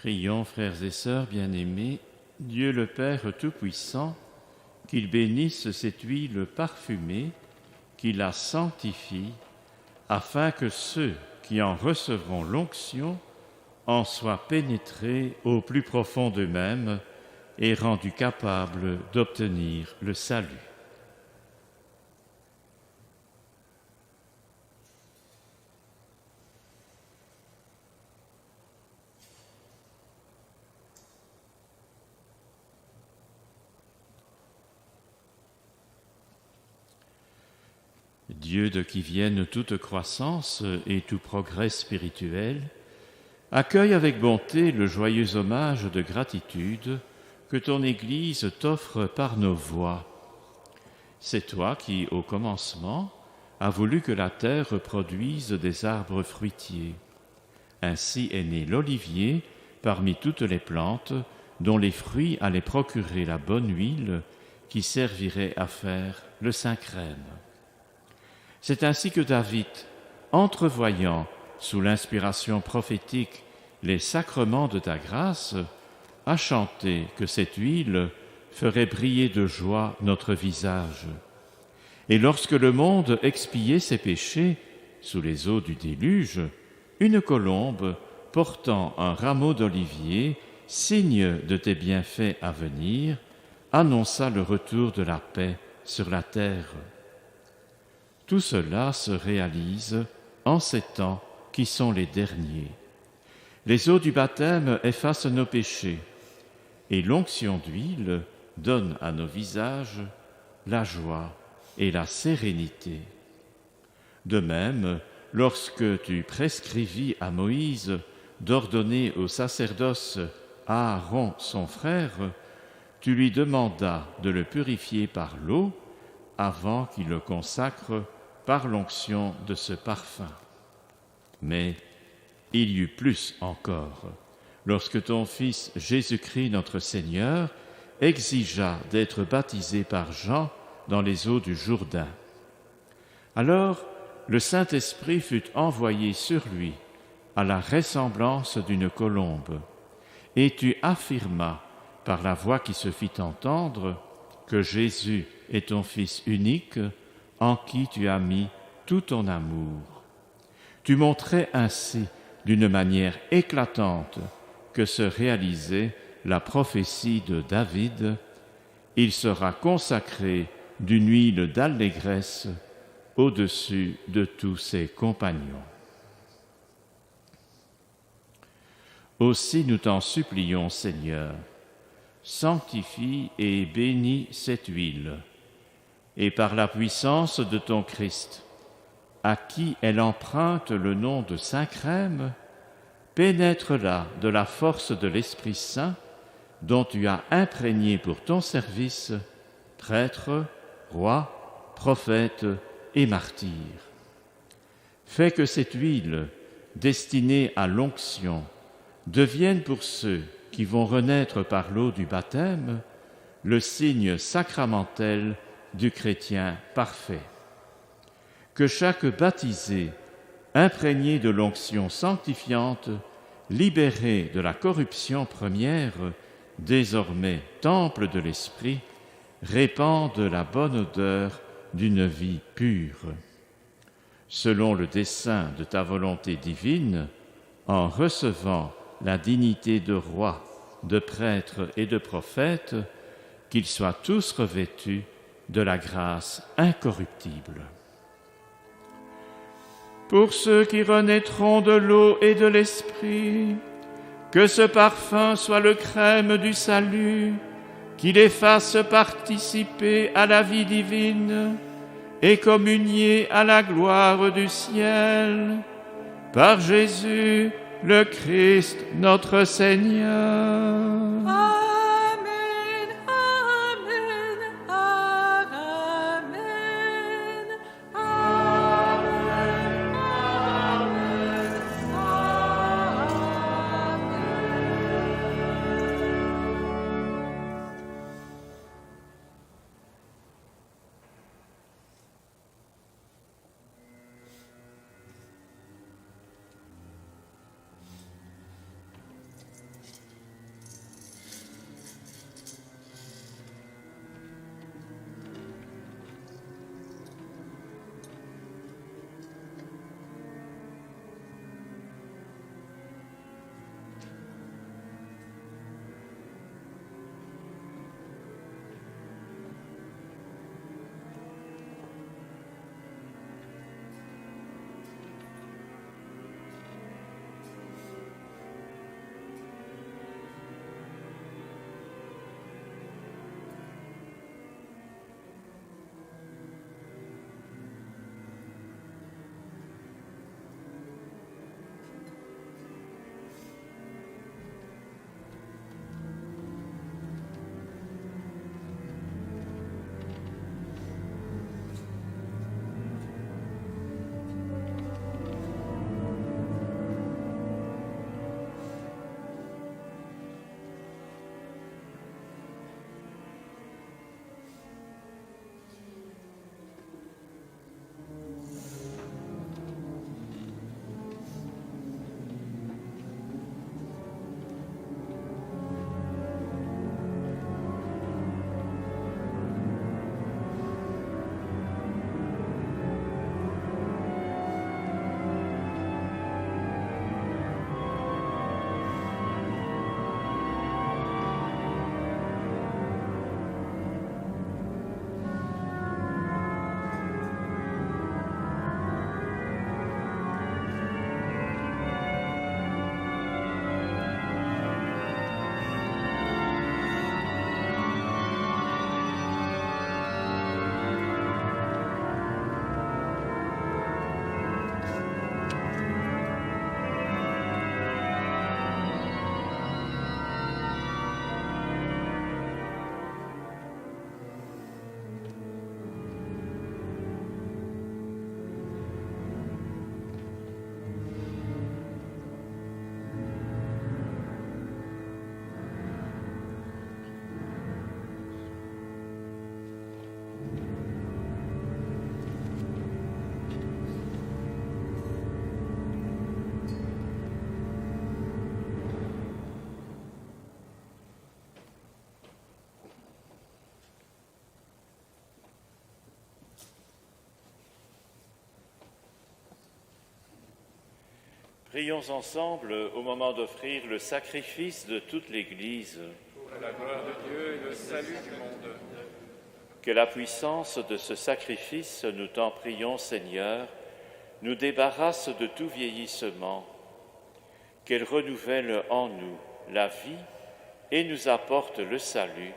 Prions, frères et sœurs bien-aimés, Dieu le Père Tout-Puissant, qu'il bénisse cette huile parfumée, qu'il la sanctifie, afin que ceux qui en recevront l'onction en soient pénétrés au plus profond d'eux-mêmes et rendus capables d'obtenir le salut. Dieu de qui viennent toute croissance et tout progrès spirituel, accueille avec bonté le joyeux hommage de gratitude que ton Église t'offre par nos voix. C'est toi qui, au commencement, as voulu que la terre produise des arbres fruitiers. Ainsi est né l'olivier parmi toutes les plantes, dont les fruits allaient procurer la bonne huile qui servirait à faire le saint crème. C'est ainsi que David, entrevoyant sous l'inspiration prophétique les sacrements de ta grâce, a chanté que cette huile ferait briller de joie notre visage. Et lorsque le monde expiait ses péchés sous les eaux du déluge, une colombe portant un rameau d'olivier, signe de tes bienfaits à venir, annonça le retour de la paix sur la terre. Tout cela se réalise en ces temps qui sont les derniers. Les eaux du baptême effacent nos péchés, et l'onction d'huile donne à nos visages la joie et la sérénité. De même, lorsque tu prescrivis à Moïse d'ordonner au sacerdoce à Aaron son frère, tu lui demandas de le purifier par l'eau avant qu'il le consacre par l'onction de ce parfum. Mais il y eut plus encore, lorsque ton Fils Jésus-Christ notre Seigneur exigea d'être baptisé par Jean dans les eaux du Jourdain. Alors le Saint-Esprit fut envoyé sur lui à la ressemblance d'une colombe, et tu affirmas par la voix qui se fit entendre que Jésus est ton Fils unique, en qui tu as mis tout ton amour. Tu montrais ainsi d'une manière éclatante que se réalisait la prophétie de David. Il sera consacré d'une huile d'allégresse au-dessus de tous ses compagnons. Aussi nous t'en supplions, Seigneur, sanctifie et bénis cette huile, et par la puissance de ton Christ, à qui elle emprunte le nom de Saint-Crème, pénètre-la de la force de l'Esprit Saint, dont tu as imprégné pour ton service prêtre, roi, prophète et martyr. Fais que cette huile, destinée à l'onction, devienne pour ceux qui vont renaître par l'eau du baptême le signe sacramentel du chrétien parfait. Que chaque baptisé, imprégné de l'onction sanctifiante, libéré de la corruption première, désormais temple de l'Esprit, répande la bonne odeur d'une vie pure. Selon le dessein de ta volonté divine, en recevant la dignité de roi, de prêtre et de prophète, qu'ils soient tous revêtus de la grâce incorruptible. Pour ceux qui renaîtront de l'eau et de l'Esprit, que ce parfum soit le crème du salut, qui les fasse participer à la vie divine et communier à la gloire du ciel. Par Jésus, le Christ, notre Seigneur. Amen, amen, amen, amen, amen, Prions ensemble au moment d'offrir le sacrifice de toute l'Église. Pour la gloire de Dieu et le salut du monde. Que la puissance de ce sacrifice, nous t'en prions, Seigneur, nous débarrasse de tout vieillissement, qu'elle renouvelle en nous la vie et nous apporte le salut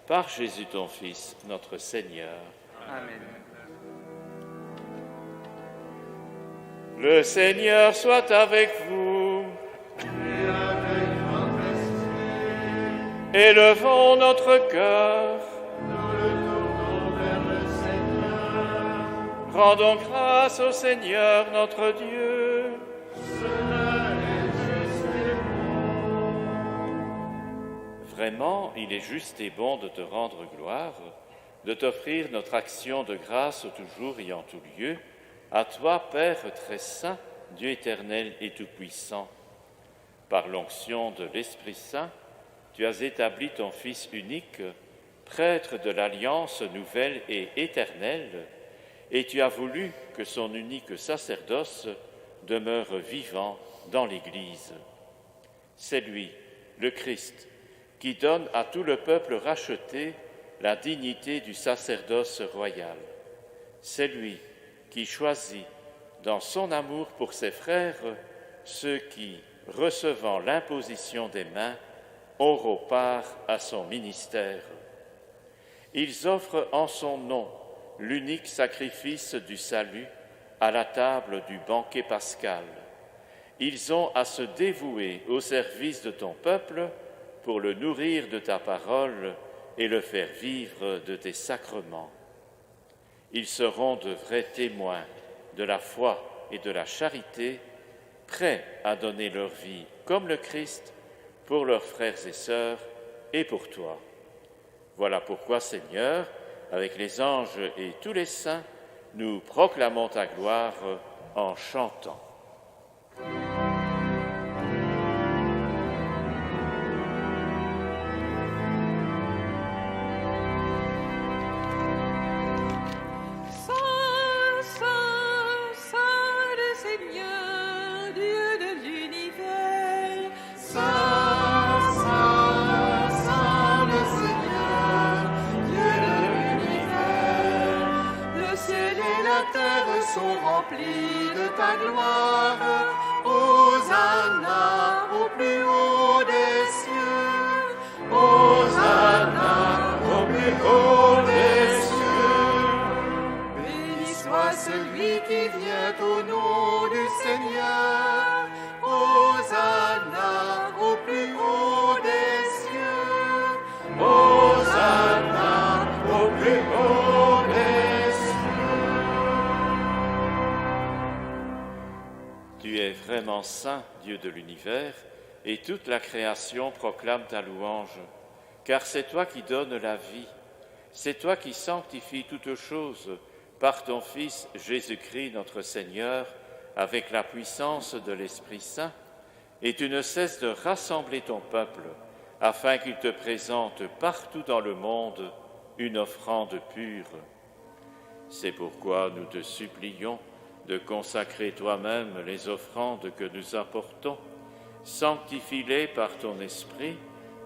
par Jésus ton Fils, notre Seigneur. Amen. Le Seigneur soit avec vous. Et avec votre esprit, Élevons notre cœur. nous le tournons vers le Seigneur. Rendons grâce au Seigneur notre Dieu. Cela est juste et bon. Vraiment, il est juste et bon de te rendre gloire, de t'offrir notre action de grâce toujours et en tout lieu, à toi, Père très saint, Dieu éternel et tout-puissant. Par l'onction de l'Esprit Saint, tu as établi ton Fils unique, prêtre de l'alliance nouvelle et éternelle, et tu as voulu que son unique sacerdoce demeure vivant dans l'Église. C'est lui, le Christ, qui donne à tout le peuple racheté la dignité du sacerdoce royal. C'est lui qui choisit, dans son amour pour ses frères, ceux qui, recevant l'imposition des mains, auront part à son ministère. Ils offrent en son nom l'unique sacrifice du salut à la table du banquet pascal. Ils ont à se dévouer au service de ton peuple pour le nourrir de ta parole et le faire vivre de tes sacrements. Ils seront de vrais témoins de la foi et de la charité, prêts à donner leur vie comme le Christ pour leurs frères et sœurs et pour toi. Voilà pourquoi, Seigneur, avec les anges et tous les saints, nous proclamons ta gloire en chantant. Saint, Saint, Saint le Seigneur, Dieu de l'univers. Saint, Saint, Saint le Seigneur, Dieu de l'univers. Le ciel et la terre sont remplis de ta gloire. Hosanna au plus haut des cieux. Hosanna au plus haut des cieux. Béni soit celui qui vient au nom du Seigneur. Hosanna au plus haut des cieux. Hosanna au plus haut des cieux. Tu es vraiment saint, Dieu de l'univers, et toute la création proclame ta louange, car c'est toi qui donnes la vie, c'est toi qui sanctifies toutes choses par ton Fils Jésus-Christ notre Seigneur, avec la puissance de l'Esprit Saint, et tu ne cesses de rassembler ton peuple, afin qu'il te présente partout dans le monde une offrande pure. C'est pourquoi nous te supplions de consacrer toi-même les offrandes que nous apportons. Sanctifie-les par ton Esprit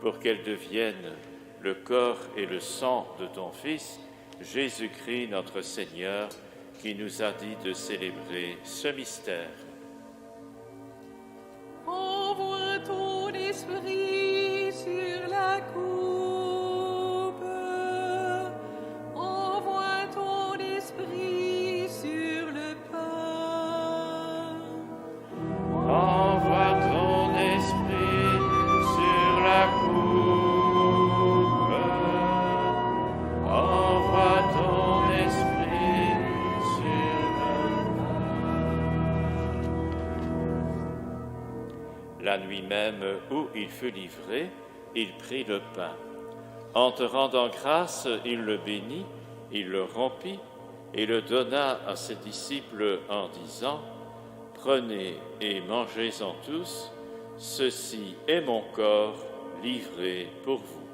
pour qu'elles deviennent le corps et le sang de ton Fils, Jésus-Christ notre Seigneur, qui nous a dit de célébrer ce mystère. Envoie ton esprit sur la coupe. Envoie ton esprit sur le pain. Envoie ton esprit sur la coupe. Envoie ton esprit sur le pain. La nuit même où il fut livré, il prit le pain. En te rendant grâce, il le bénit, il le rompit et le donna à ses disciples en disant : Prenez et mangez-en tous, ceci est mon corps livré pour vous.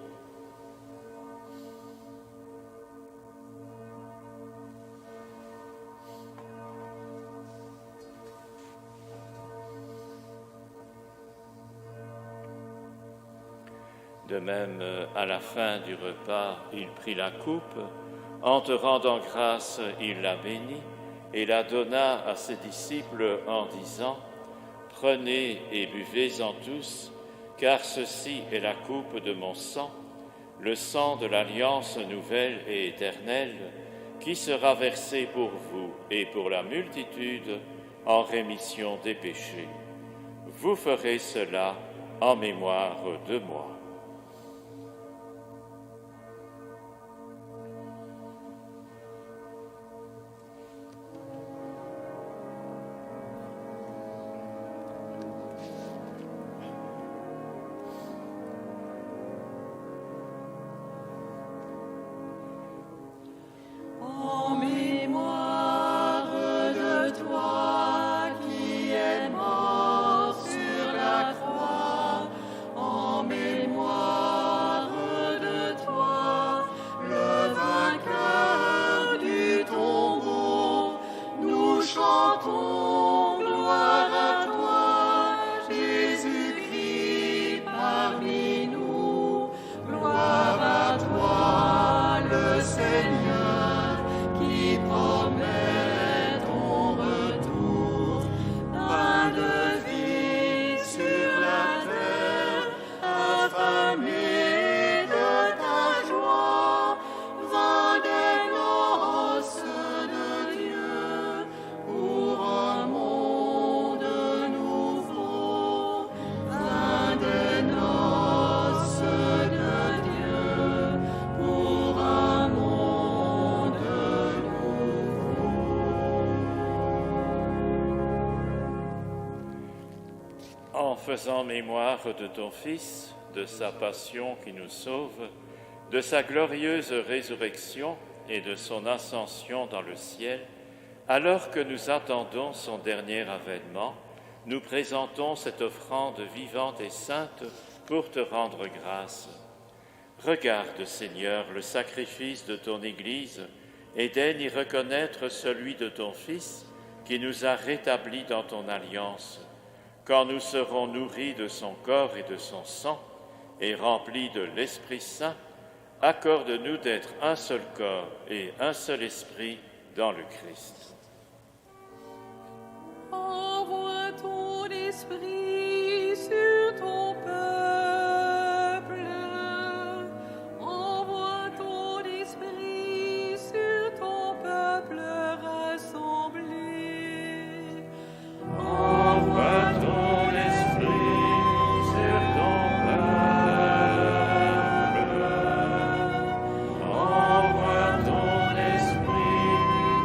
De même, à la fin du repas, il prit la coupe. En te rendant grâce, il la bénit et la donna à ses disciples en disant « Prenez et buvez-en tous, car ceci est la coupe de mon sang, le sang de l'alliance nouvelle et éternelle, qui sera versé pour vous et pour la multitude en rémission des péchés. Vous ferez cela en mémoire de moi. » En faisant mémoire de ton Fils, de sa passion qui nous sauve, de sa glorieuse résurrection et de son ascension dans le ciel, alors que nous attendons son dernier avènement, nous présentons cette offrande vivante et sainte pour te rendre grâce. Regarde, Seigneur, le sacrifice de ton Église et daigne y reconnaître celui de ton Fils qui nous a rétablis dans ton alliance. Quand nous serons nourris de son corps et de son sang et remplis de l'Esprit Saint, accorde-nous d'être un seul corps et un seul esprit dans le Christ. Envoie ton esprit sur ton peuple. Envoie ton esprit sur ton peuple rassemblé. Envoie ton esprit sur ton peuple. Envoie ton esprit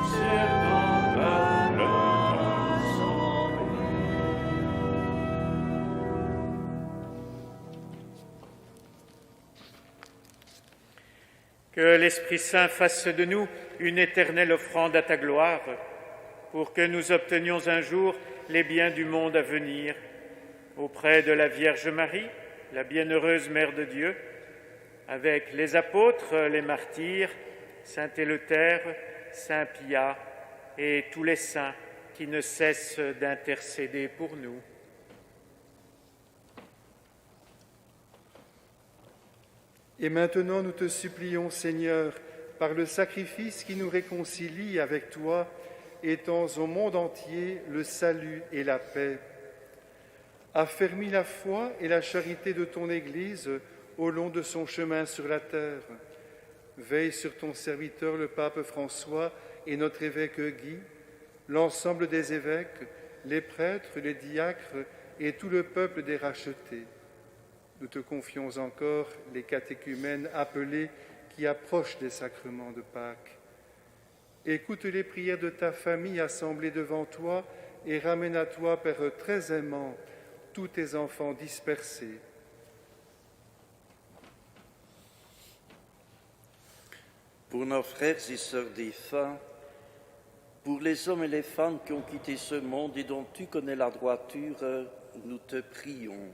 sur ton peuple rassemblé. Que l'Esprit Saint fasse de nous une éternelle offrande à ta gloire, pour que nous obtenions un jour les biens du monde à venir, auprès de la Vierge Marie, la bienheureuse Mère de Dieu, avec les apôtres, les martyrs, saint Éleuthère, saint Pia et tous les saints qui ne cessent d'intercéder pour nous. Et maintenant, nous te supplions, Seigneur, par le sacrifice qui nous réconcilie avec toi, étends au monde entier le salut et la paix. Affermis la foi et la charité de ton Église au long de son chemin sur la terre. Veille sur ton serviteur, le pape François, et notre évêque Guy, l'ensemble des évêques, les prêtres, les diacres et tout le peuple des rachetés. Nous te confions encore les catéchumènes appelés qui approchent des sacrements de Pâques. Écoute les prières de ta famille assemblée devant toi et ramène à toi, Père très aimant, tous tes enfants dispersés. Pour nos frères et sœurs défunts, pour les hommes et les femmes qui ont quitté ce monde et dont tu connais la droiture, nous te prions.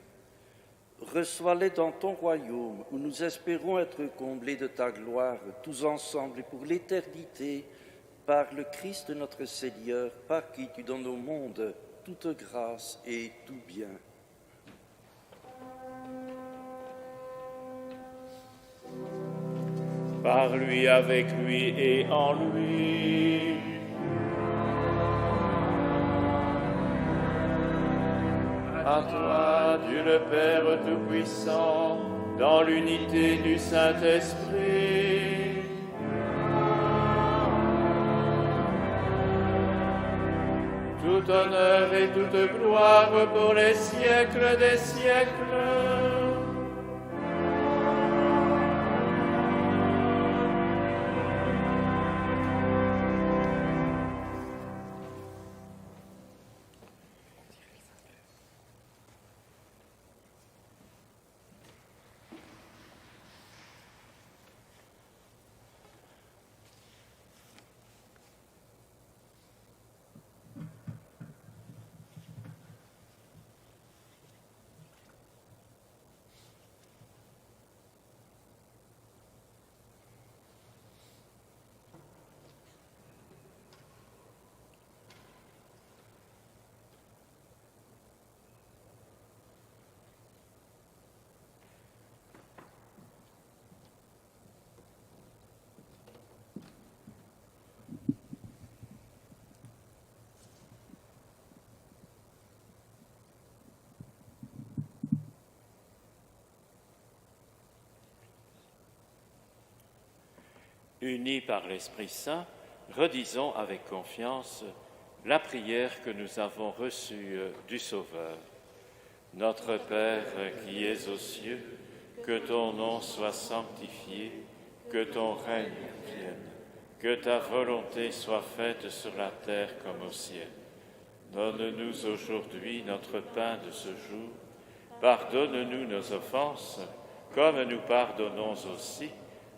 Reçois-les dans ton royaume, où nous espérons être comblés de ta gloire, tous ensemble et pour l'éternité, par le Christ notre Seigneur, par qui tu donnes au monde toute grâce et tout bien. par lui, avec lui et en lui. À toi, Dieu le Père Tout-Puissant, dans l'unité du Saint-Esprit, tout honneur et toute gloire pour les siècles des siècles. Unis par l'Esprit Saint, redisons avec confiance la prière que nous avons reçue du Sauveur. Notre Père qui es aux cieux, que ton nom soit sanctifié, que ton règne vienne, que ta volonté soit faite sur la terre comme au ciel. Donne-nous aujourd'hui notre pain de ce jour. Pardonne-nous nos offenses, comme nous pardonnons aussi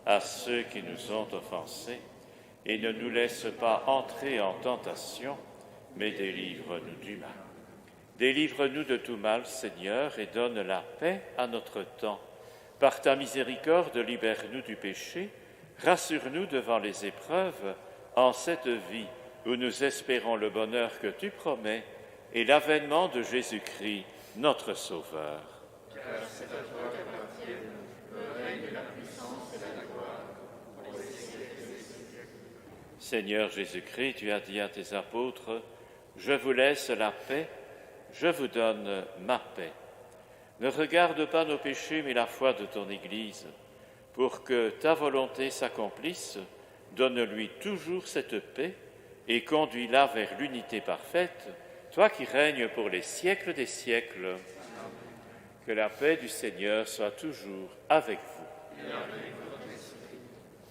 à ceux qui nous ont offensés, et ne nous laisse pas entrer en tentation, mais délivre-nous du mal. Délivre-nous de tout mal, Seigneur, et donne la paix à notre temps. Par ta miséricorde, libère-nous du péché, rassure-nous devant les épreuves, en cette vie où nous espérons le bonheur que tu promets et l'avènement de Jésus-Christ, notre Sauveur. Car c'est à toi qu'appartiennent le règne, la puissance et la gloire pour les siècles des siècles. Seigneur Jésus-Christ, tu as dit à tes apôtres, « Je vous laisse la paix, je vous donne ma paix. » Ne regarde pas nos péchés, mais la foi de ton Église. Pour que ta volonté s'accomplisse, donne-lui toujours cette paix et conduis-la vers l'unité parfaite, toi qui règnes pour les siècles des siècles. Que la paix du Seigneur soit toujours avec vous. Et avec votre esprit.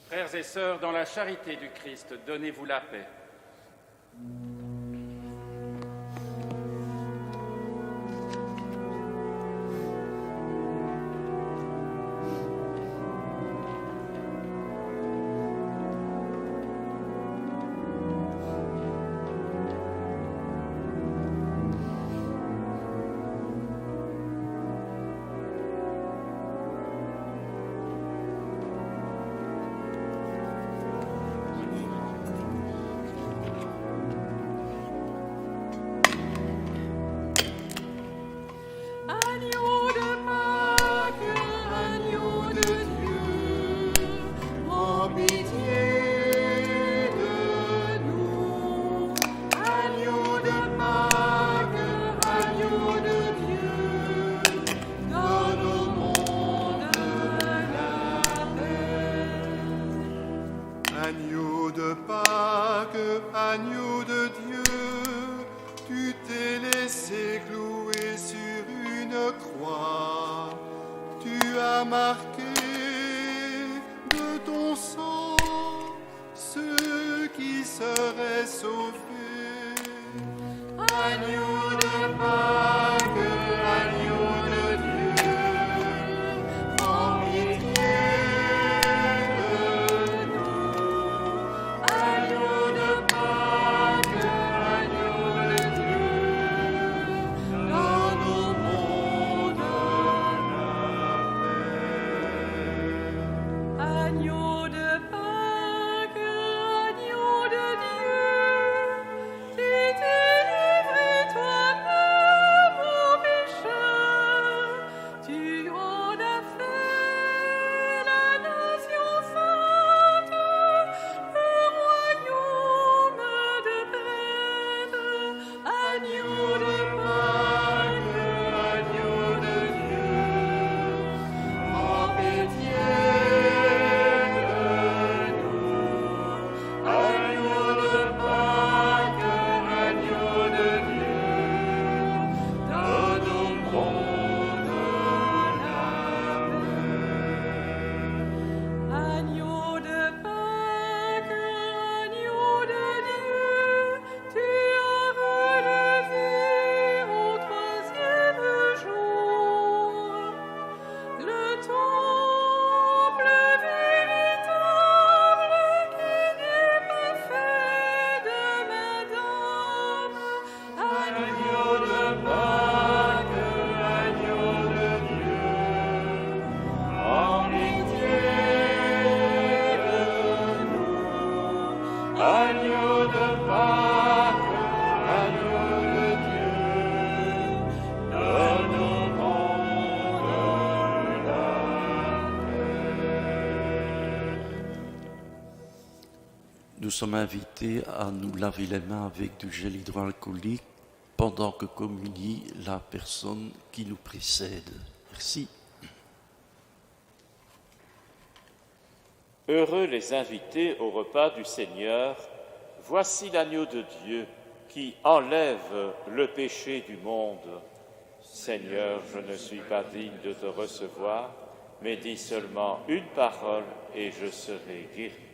Frères et sœurs, dans la charité du Christ, donnez-vous la paix. Agneau de Pâques, agneau de Dieu, tu t'es laissé clouer sur une croix. Tu as marqué de ton sang ceux qui seraient sauvés. Agneau de Pâques, agneau de Dieu, prends pitié. nous sommes invités à nous laver les mains avec du gel hydroalcoolique pendant que communie la personne qui nous précède. Merci. Heureux les invités au repas du Seigneur. Voici l'agneau de Dieu qui enlève le péché du monde. Seigneur, je ne suis pas digne de te recevoir, mais dis seulement une parole et je serai guéri.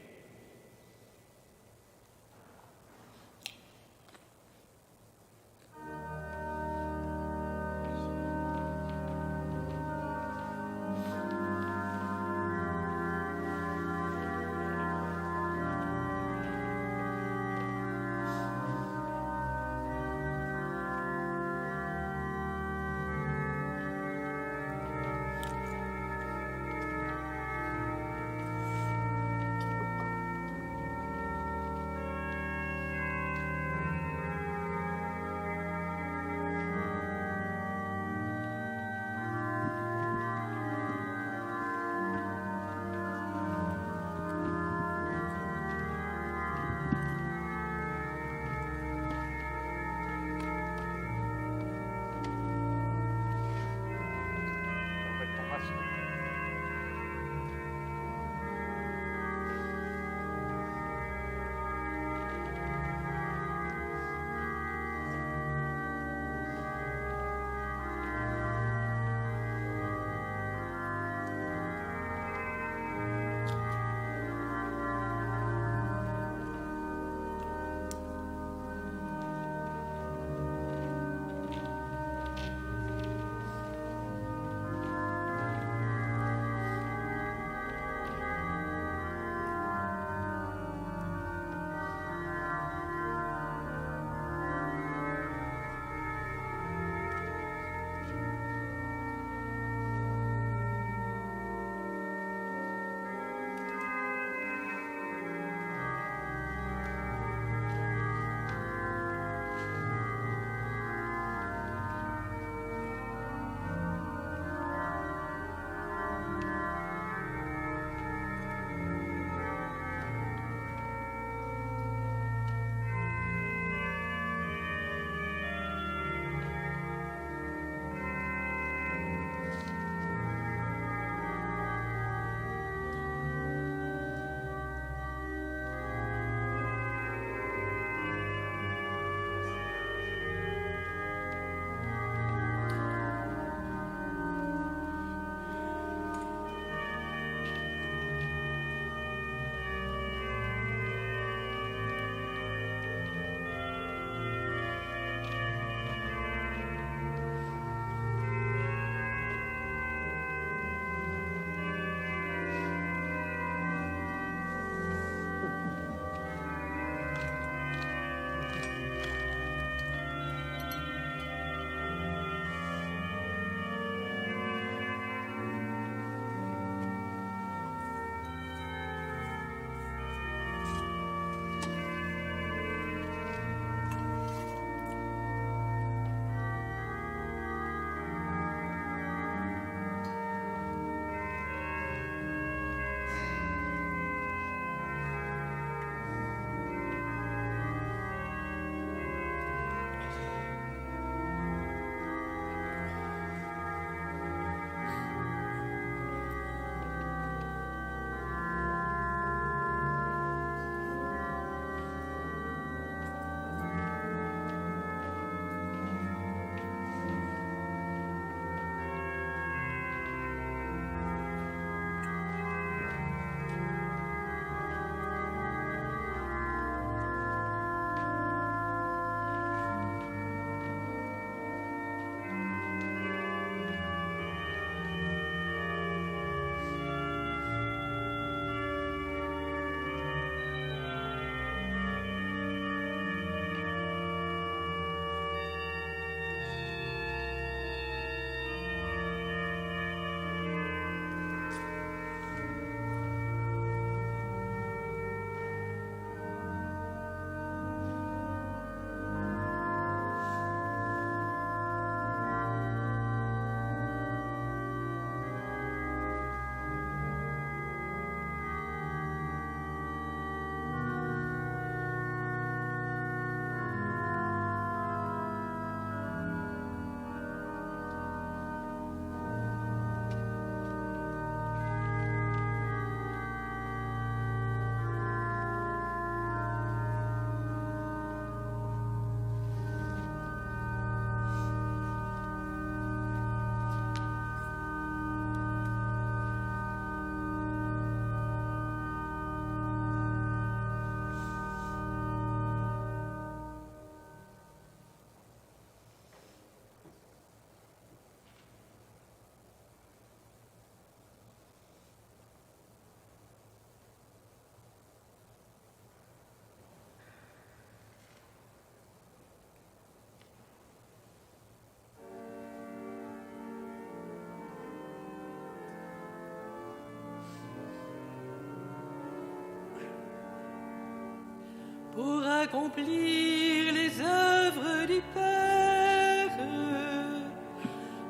pour accomplir les œuvres du Père,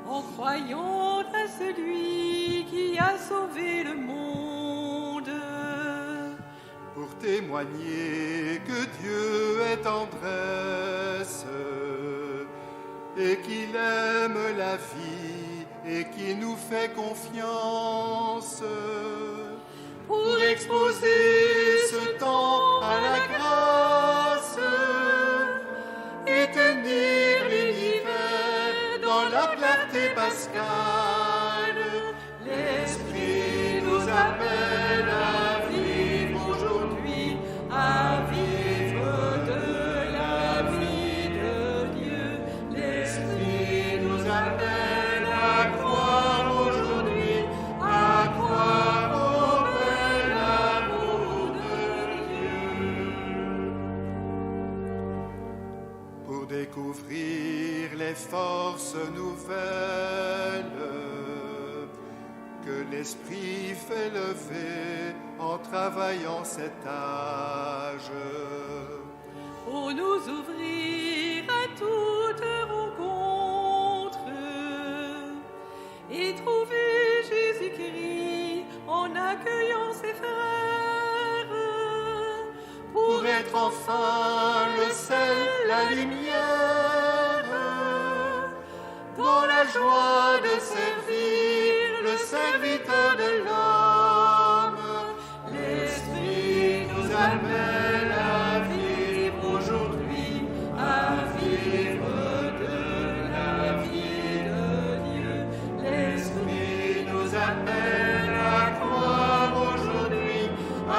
en croyant à celui qui a sauvé le monde. Pour témoigner que Dieu est tendresse et qu'il aime la vie et qui nous fait confiance, pour exposer ce temps à la grâce et tenir l'univers dans la clarté pascale, l'Esprit nous appelle à vivre aujourd'hui, à vivre de la vie de Dieu. L'Esprit nous appelle à croire aujourd'hui, à croire au bel amour de Dieu. Pour découvrir les forces nouvelles que l'Esprit fait lever en travaillant cet âge. Pour nous ouvrir à toute rencontre et trouver Jésus-Christ en accueillant ses frères. Pour être enfin le sel, la lumière, dans la joie de servir le serviteur de l'homme, l'Esprit nous appelle à vivre aujourd'hui, à vivre de la vie de Dieu. L'Esprit nous appelle à croire aujourd'hui, à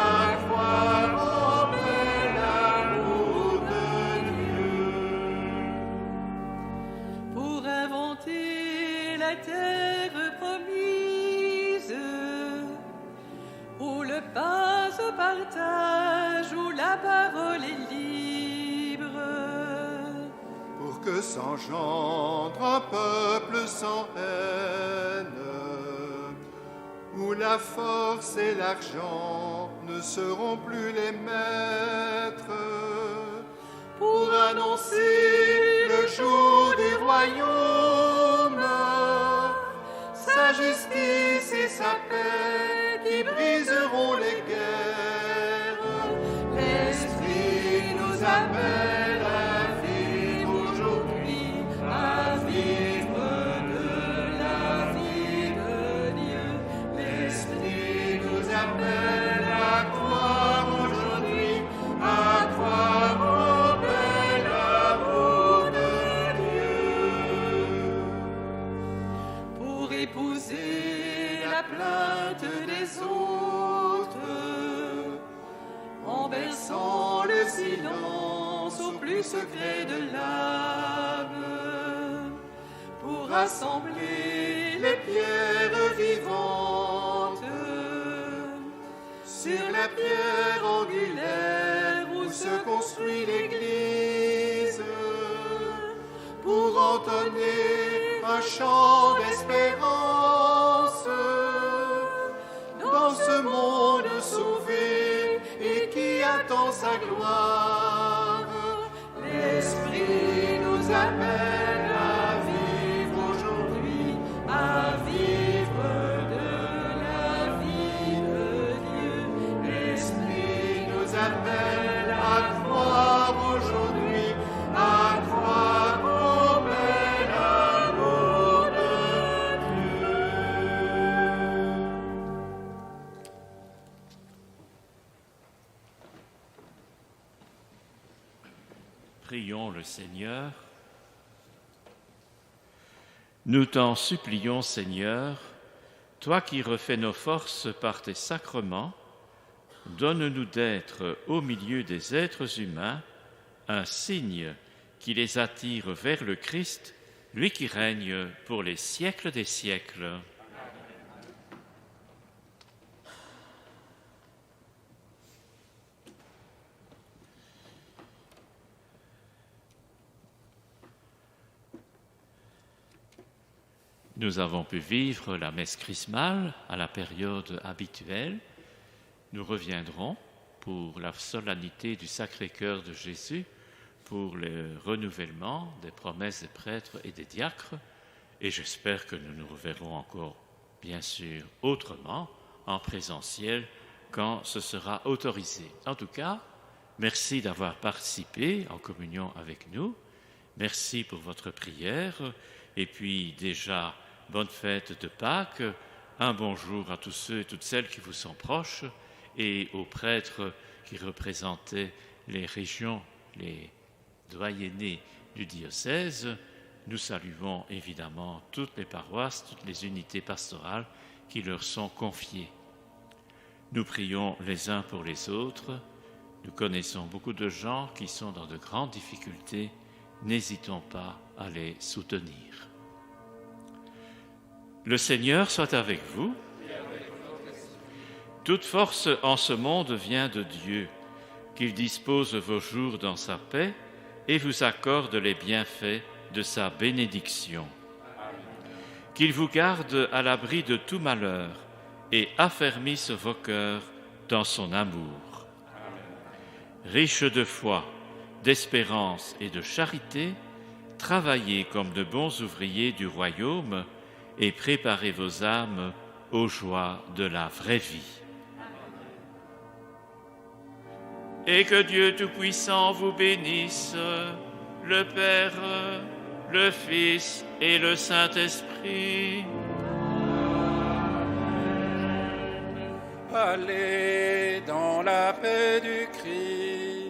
croire au bel amour de Dieu. Pour inventer la terre promise, où le pain se partage, où la parole est libre. Pour que s'engendre un peuple sans haine, où la force et l'argent ne seront plus les maîtres, pour annoncer le jour du royaume, sa justice et sa paix qui briseront les guerres. L'Esprit nous appelle à vivre aujourd'hui, à vivre de la vie de Dieu. L'Esprit nous appelle à croire aujourd'hui, à croire au bel amour de Dieu. Pour épouser la plainte des autres, en berçant le silence au plus secret de l'âme, pour rassembler Les pierres vivantes sur la pierre angulaire où se construit l'Église, pour entonner un chant d'espérance dans ce monde sauvé et qui attend sa gloire. L'Esprit nous appelle à vivre aujourd'hui, à vivre de la vie de Dieu. L'Esprit nous appelle à croire aujourd'hui, à croire au bel amour de Dieu. Prions le Seigneur. Nous t'en supplions, Seigneur, toi qui refais nos forces par tes sacrements, donne-nous d'être au milieu des êtres humains un signe qui les attire vers le Christ, lui qui règne pour les siècles des siècles. Nous avons pu vivre la messe chrismale à la période habituelle. Nous reviendrons pour la solennité du Sacré-Cœur de Jésus, pour le renouvellement des promesses des prêtres et des diacres, et j'espère que nous nous reverrons encore, bien sûr, autrement, en présentiel, quand ce sera autorisé. En tout cas, merci d'avoir participé en communion avec nous, merci pour votre prière, et puis déjà, bonne fête de Pâques, un bonjour à tous ceux et toutes celles qui vous sont proches, et aux prêtres qui représentaient les régions, les doyennés du diocèse. Nous saluons évidemment toutes les paroisses, toutes les unités pastorales qui leur sont confiées. Nous prions les uns pour les autres. Nous connaissons beaucoup de gens qui sont dans de grandes difficultés. N'hésitons pas à les soutenir. Le Seigneur soit avec vous. Toute force en ce monde vient de Dieu, qu'il dispose vos jours dans sa paix et vous accorde les bienfaits de sa bénédiction. Qu'il vous garde à l'abri de tout malheur et affermisse vos cœurs dans son amour. Riche de foi, d'espérance et de charité, travaillez comme de bons ouvriers du royaume et préparez vos âmes aux joies de la vraie vie. Et que Dieu Tout-Puissant vous bénisse, le Père, le Fils et le Saint-Esprit. Allez dans la paix du Christ.